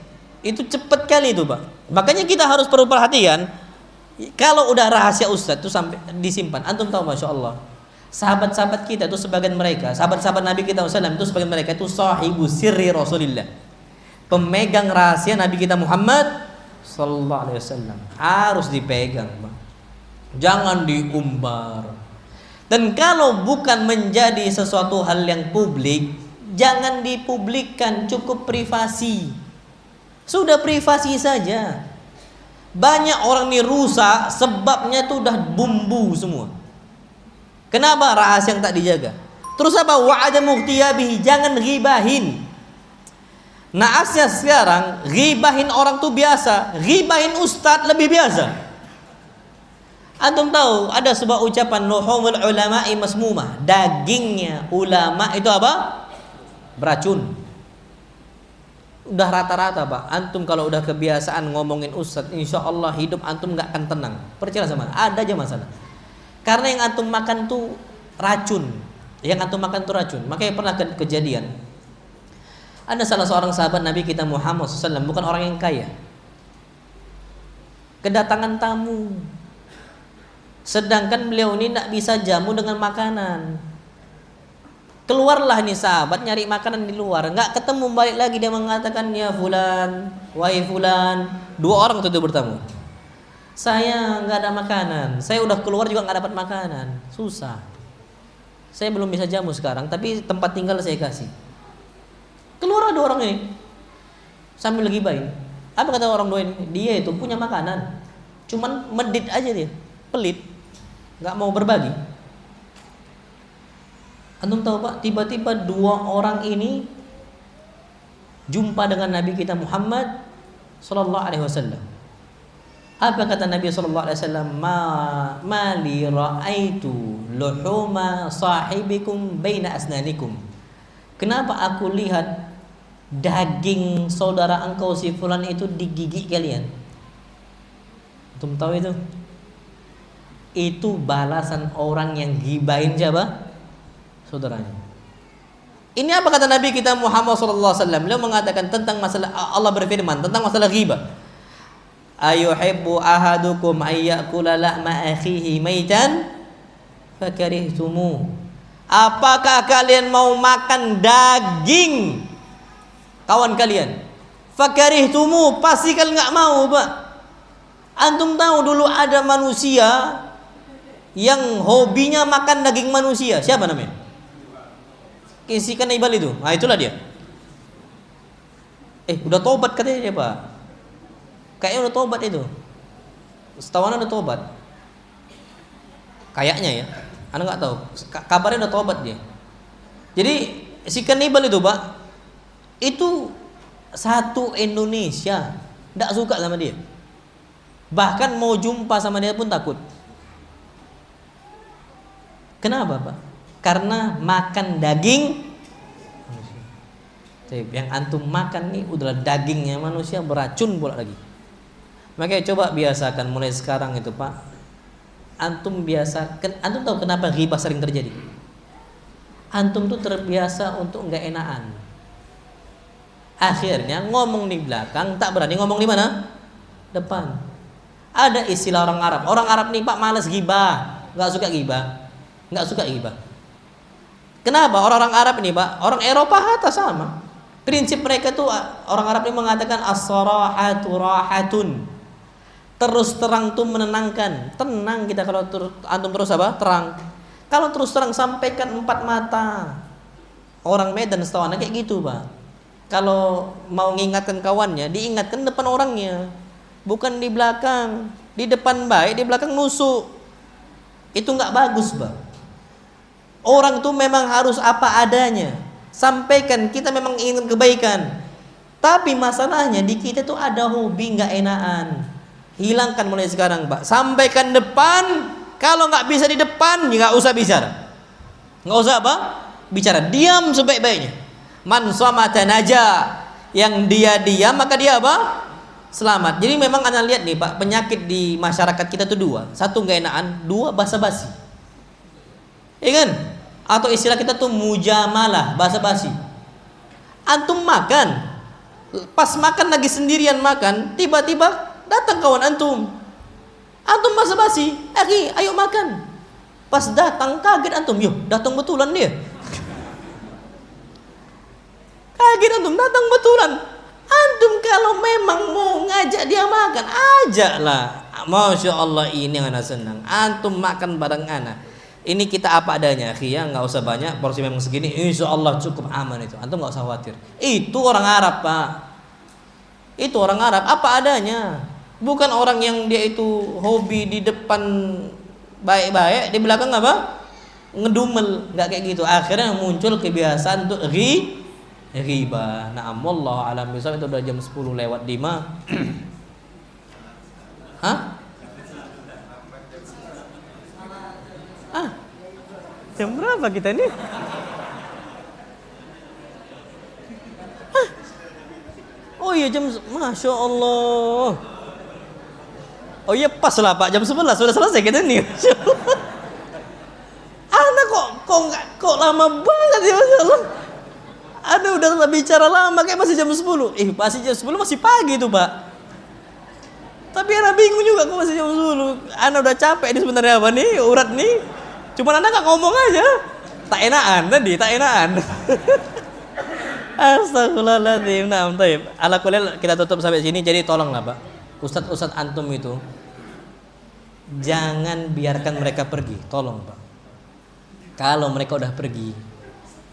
Speaker 1: itu cepat kali itu Pak. Makanya kita harus perlu perhatian. Kalau udah rahasia ustadz itu sampai disimpan. Antum tahu Masya Allah, sahabat-sahabat kita itu sebagian mereka, sahabat-sahabat Nabi kita SAW itu sebagian mereka itu sahibu sirri Rasulillah, pemegang rahasia Nabi kita Muhammad Sallallahu Alaihi Wasallam. Harus dipegang Pak. Jangan diumbar. Dan kalau bukan menjadi sesuatu hal yang publik, jangan dipublikkan, cukup privasi. Sudah privasi saja. Banyak orang ini rusak sebabnya itu udah bumbu semua. Kenapa? Rahasia yang tak dijaga. Terus apa? Wa'ada mughtiyabihi, jangan ghibahin. Naasnya sekarang ghibahin orang tuh biasa, ghibahin ustadz lebih biasa. Antum tahu ada sebuah ucapan luhumul ulama'i masmumah, dagingnya ulama itu apa? Beracun. Udah rata-rata Pak, antum kalau udah kebiasaan ngomongin ustadz, insya Allah hidup antum nggak akan tenang. Percaya sama, ada aja masalah. Karena yang antum makan tuh racun, Makanya pernah kejadian. Ada salah seorang sahabat Nabi kita Muhammad SAW, bukan orang yang kaya, kedatangan tamu, sedangkan beliau ini tidak bisa jamu dengan makanan. Keluarlah nih sahabat nyari makanan di luar, nggak ketemu, balik lagi dia mengatakan, ya fulan, wahai fulan, 2 orang itu bertamu, saya nggak ada makanan, saya udah keluar juga nggak dapat makanan, susah, saya belum bisa jamu sekarang, tapi tempat tinggal saya kasih. Keluar 2 orang ini sambil lagi baik. Apa kata orang 2 ini? Dia itu punya makanan, cuman medit aja dia, pelit, nggak mau berbagi. Antum tahu Pak, tiba-tiba 2 orang ini jumpa dengan Nabi kita Muhammad sallallahu alaihi wasallam. Apa kata Nabi sallallahu alaihi wasallam? Ma li ra'aitu luhuma sahibikum baina asnanikum. Kenapa aku lihat daging saudara engkau si fulan itu di gigi kalian? Antum tahu itu? Itu balasan orang yang gibahin siapa? Saudaranya. Ini apa kata Nabi kita Muhammad SAW? Beliau mengatakan tentang masalah, Allah berfirman tentang masalah ghibah. Ayuhibbu ahadukum ayyakula la'ma akhihi maitan fakarihtumu. Apakah kalian mau makan daging kawan kalian? Fakarihtumu, pasti kalian nggak mau, Pak. Antum tahu dulu ada manusia yang hobinya makan daging manusia. Siapa namanya? Isi kanibal itu. Nah, itulah dia. Udah tobat katanya dia, Pak. Kayaknya udah tobat itu. Setahu udah tobat. Kayaknya ya. Anda nggak tahu. Kabarnya udah tobat dia. Jadi si kanibal itu, Pak, itu satu Indonesia nggak suka sama dia. Bahkan mau jumpa sama dia pun takut. Kenapa, Pak? Karena makan daging manusia. Yang antum makan nih udahlah dagingnya manusia, beracun pula lagi. Makanya coba biasakan mulai sekarang itu, Pak. Antum tahu kenapa ghibah sering terjadi? Antum tuh terbiasa untuk nggak enakan. Akhirnya ngomong di belakang, tak berani ngomong di mana? Depan. Ada istilah orang Arab. Orang Arab nih, Pak, malas ghibah, nggak suka ghibah. Kenapa? Orang-orang Arab ini, Pak, orang Eropa hatta sama. Prinsip mereka tuh, orang Arab ini mengatakan as-sarahatu rahatun. Terus terang tuh menenangkan. Tenang kita kalau antum terus apa? Terang. Kalau terus terang sampaikan 4 mata. Orang Medan setahu anak kayak gitu, Pak. Kalau mau mengingatkan kawannya, diingatkan depan orangnya, bukan di belakang. Di depan baik, di belakang nusuk. Itu nggak bagus, Pak. Orang tuh memang harus apa adanya. Sampaikan, kita memang ingin kebaikan. Tapi masalahnya di kita tuh ada hobi nggak enakan. Hilangkan mulai sekarang, Pak. Sampaikan depan. Kalau nggak bisa di depan, nggak usah bicara. Nggak usah apa? Bicara. Diam sebaik-baiknya. Man samata naja. Yang dia diam maka dia apa? Selamat. Jadi memang Anda lihat nih, Pak, penyakit di masyarakat kita tuh 2. 1 nggak enakan, 2 basa-basi. Iya kan? Atau istilah kita tuh mujamalah, basa-basi. Antum makan, pas makan lagi sendirian makan, tiba-tiba datang kawan antum basa-basi, ayo makan. Pas datang kaget antum, datang betulan dia. Kaget antum, datang betulan. Antum kalau memang mau ngajak dia makan, ajaklah. Masya Allah, ini yang ana senang. Antum makan bareng ana. Ini kita apa adanya, akhi, ya, nggak usah banyak, porsi memang segini, insya Allah cukup aman itu. Antum nggak usah khawatir. Itu orang Arab, Pak. Itu orang Arab, apa adanya. Bukan orang yang dia itu hobi di depan baik-baik, di belakang apa? Ngedumel, nggak kayak gitu. Akhirnya muncul kebiasaan untuk riba. Na'am, wallahu alam bisawab. Itu udah jam 10 lewat 5. Hah? Jam berapa kita ini? Hah? Oh iya jam, Masya Allah. Oh iya pas lah Pak, jam 11 sudah selesai kita nih. Anak kok lama banget ya, Masya Allah. Aduh udah bicara lama kayak masih jam 10. Masih jam 10, masih pagi tuh Pak. Tapi anak bingung juga kok masih jam 10. Anak udah capek ini sebenarnya apa nih, urat nih. Cuman anak gak ngomong aja. Tak enakan tadi, tak enakan. Astagfirullahaladzim. Nah, taib. Ala kulil kita tutup sampai sini. Jadi tolonglah Pak, Ustadz antum itu jangan biarkan mereka pergi. Tolong Pak. Kalau mereka udah pergi,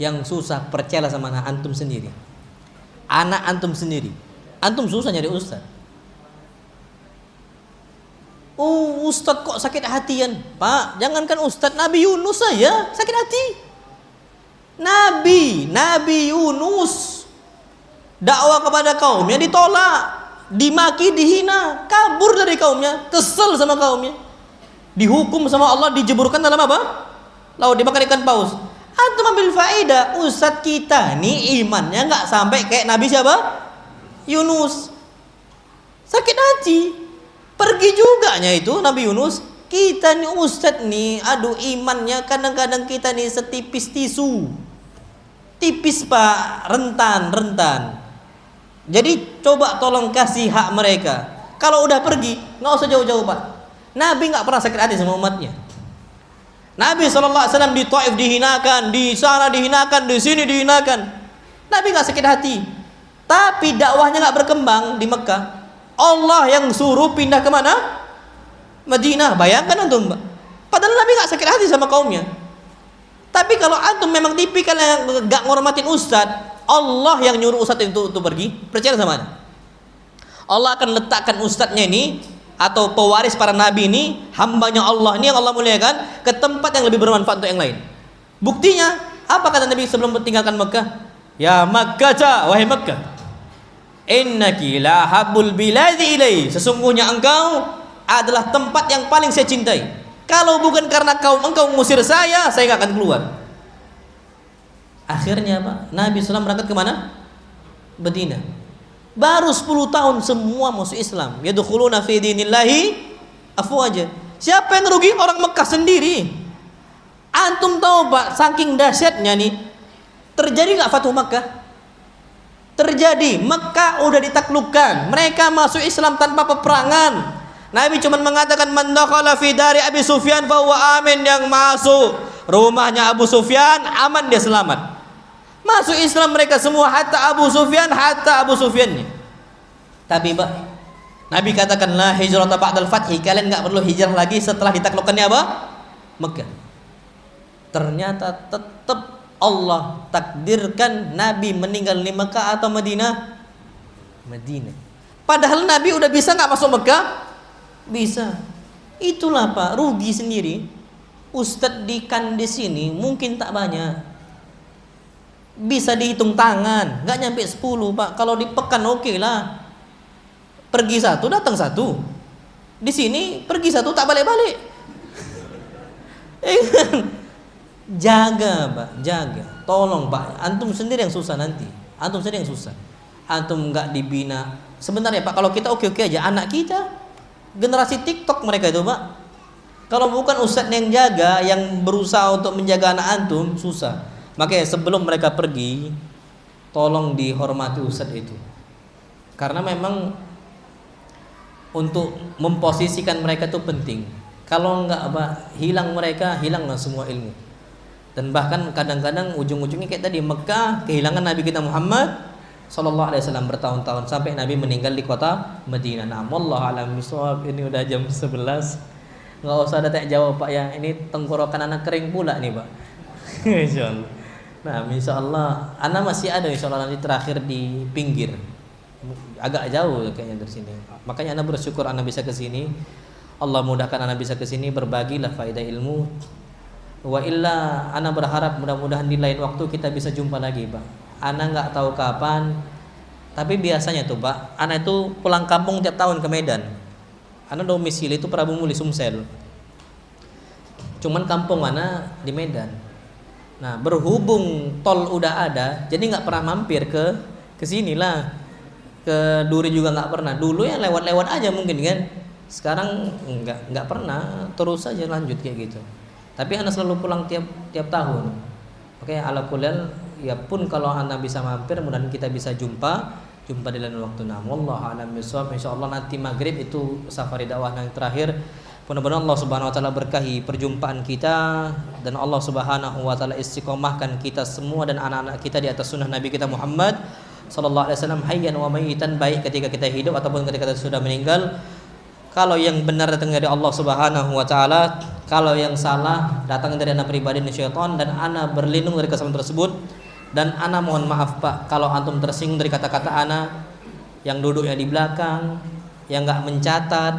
Speaker 1: yang susah percayalah sama anak antum sendiri. Anak antum sendiri. Antum susah nyari ustadz. Oh ustadz kok sakit hatian. Pak, jangankan ustadz, Nabi Yunus saja sakit hati. Nabi Yunus dakwah kepada kaumnya ditolak, dimaki, dihina, kabur dari kaumnya, kesel sama kaumnya, dihukum sama Allah, dijeburkan dalam apa? Laut, dimakan ikan paus. Antum ambil faedah, ustadz kita nih imannya nggak sampai kayak Nabi siapa? Yunus. Sakit hati, pergi juga nya itu Nabi Yunus. Kita nih ustadz nih, aduh imannya kadang-kadang kita nih setipis tisu, tipis Pak, rentan. Jadi coba tolong kasih hak mereka. Kalau udah pergi, nggak usah jauh-jauh Pak. Nabi nggak pernah sakit hati sama umatnya. Nabi SAW di Taif dihinakan, di sana dihinakan, di sini dihinakan. Nabi nggak sakit hati. Tapi dakwahnya nggak berkembang di Mekah. Allah yang suruh pindah ke mana? Madinah. Bayangkan antum, Mbak. Padahal Nabi nggak sakit hati sama kaumnya. Tapi kalau antum memang tipikal yang nggak ngormatin ustadz, Allah yang nyuruh ustadz itu untuk pergi. Percaya sama Anda? Allah akan letakkan ustadznya ini atau pewaris para nabi ini, hambanya Allah ini yang Allah muliakan, ke tempat yang lebih bermanfaat untuk yang lain. Buktinya apa kata Nabi sebelum meninggalkan Mekah? Ya Makkah, wahai Mekah, innaki la habbul biladi ilai, sesungguhnya engkau adalah tempat yang paling saya cintai. Kalau bukan karena engkau mengusir saya nggak akan keluar. Akhirnya Pak, Nabi SAW berangkat ke mana? Madinah. Baru 10 tahun semua masuk Islam. Yadkhuluna fi dinillahi afwaja. Siapa yang rugi? Orang Mekah sendiri. Antum tahu Pak, saking dahsyatnya nih, terjadi nggak Fathu Mekah? Terjadi. Mekah udah ditaklukkan, mereka masuk Islam tanpa peperangan. Nabi cuma mengatakan man dakhala fi dari Abi Sufyan fa huwa amin, yang masuk rumahnya Abu Sufyan aman, dia selamat. Masuk Islam mereka semua, hatta Abu Sufyannya. Tapi Pak, Nabi katakan la hijrata ba'dal fathi, kalian enggak perlu hijrah lagi setelah ditaklukkannya apa? Mekah. Ternyata tetap Allah takdirkan Nabi meninggal di Mekah atau Madinah? Madinah. Padahal Nabi udah bisa enggak masuk Mekah? Bisa. Itulah Pak, rugi sendiri. Ustadz di kandis ini mungkin tak banyak, bisa dihitung tangan, nggak nyampe 10 Pak. Kalau di pekan oke lah, pergi satu datang satu. Di sini pergi satu tak balik-balik. Jaga Pak, jaga. Tolong Pak, antum sendiri yang susah nanti. Antum sendiri yang susah. Antum nggak dibina. Sebenarnya Pak, kalau kita oke-oke aja, anak kita generasi TikTok mereka itu Pak. Kalau bukan ustadz yang jaga, yang berusaha untuk menjaga anak antum, susah. Makanya sebelum mereka pergi, tolong dihormati ustadz itu. Karena memang untuk memposisikan mereka itu penting. Kalau enggak Pak, hilang mereka, hilanglah semua ilmu. Dan bahkan kadang-kadang ujung-ujungnya kayak tadi, Mekah kehilangan Nabi kita Muhammad sallallahu alaihi wasallam bertahun-tahun sampai Nabi meninggal di kota Madinah. Nah, wallahu a'lam bishawab. Ini udah jam 11. Nggak usah ada tanya jawab Pak ya. Ini tenggorokan anak kering pula nih Pak. Insyaallah. Nah, insyaallah anak masih ada insyaallah nanti terakhir di pinggir. Agak jauh kayaknya dari sini. Makanya anak bersyukur anak bisa ke sini. Allah mudahkan anak bisa ke sini, berbagilah faedah ilmu. Wa illa anak berharap mudah-mudahan di lain waktu kita bisa jumpa lagi, Pak. Anak nggak tahu kapan. Tapi biasanya tuh, Pak, anak itu pulang kampung tiap tahun ke Medan. Anak domisili itu Prabu Muli Sumsel. Cuman kampung mana di Medan. Nah, berhubung tol udah ada, jadi nggak pernah mampir ke sinilah. Ke Duri juga nggak pernah. Dulu ya lewat-lewat aja mungkin kan. Sekarang nggak pernah, terus aja lanjut kayak gitu. Tapi anak selalu pulang tiap tahun. Oke, ala kulal ya pun kalau anak bisa mampir, mudah-mudahan kita bisa jumpa di lain waktu. Nah, wallahu a'lam bishawab. Insyaallah nanti maghrib itu safari dakwah yang terakhir. Mudah-mudahan Allah Subhanahu wa taala berkahi perjumpaan kita dan Allah Subhanahu wa taala istiqomahkan kita semua dan anak-anak kita di atas sunnah Nabi kita Muhammad sallallahu alaihi wasallam hayyan wa mayyitan, baik ketika kita hidup ataupun ketika kita sudah meninggal. Kalau yang benar datang dari Allah Subhanahu wa taala, kalau yang salah datang dari anak pribadi dan syaitan, dan ana berlindung dari kesalahan tersebut. Dan ana mohon maaf Pak kalau antum tersinggung dari kata-kata ana yang duduknya di belakang, yang enggak mencatat,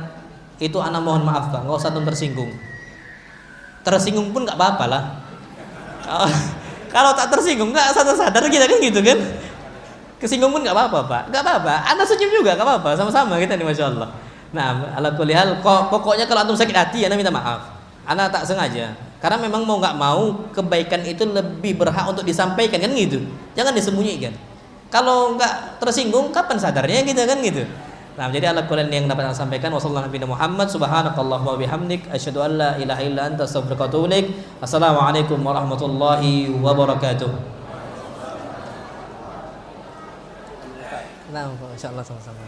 Speaker 1: itu ana mohon maaf Pak, enggak usah antum tersinggung. Tersinggung pun enggak apa-apa lah. Kalau tak tersinggung enggak sadar-sadar kita kan gitu kan. Kesinggung pun enggak apa-apa Pak, enggak apa-apa. Ana senyum juga enggak apa-apa, sama-sama kita nih masyaallah. Nah, ala kulli hal, pokoknya kalau antum sakit hati, ana minta maaf. Ana tak sengaja. Karena memang mau nggak mau kebaikan itu lebih berhak untuk disampaikan kan gitu. Jangan disembunyikan. Kalau nggak tersinggung, kapan sadarnya kita kan gitu. Nah, jadi ala kulli yang dapat saya sampaikan. Wassallallahu Nabi Muhammad, subhanakallahumma wa bihamdik, asyhadu an la ilaha illa anta, astaghfiruka wa atubu ilaik. Assalamualaikum warahmatullahi wabarakatuh. Nah, insyaallah sama-sama.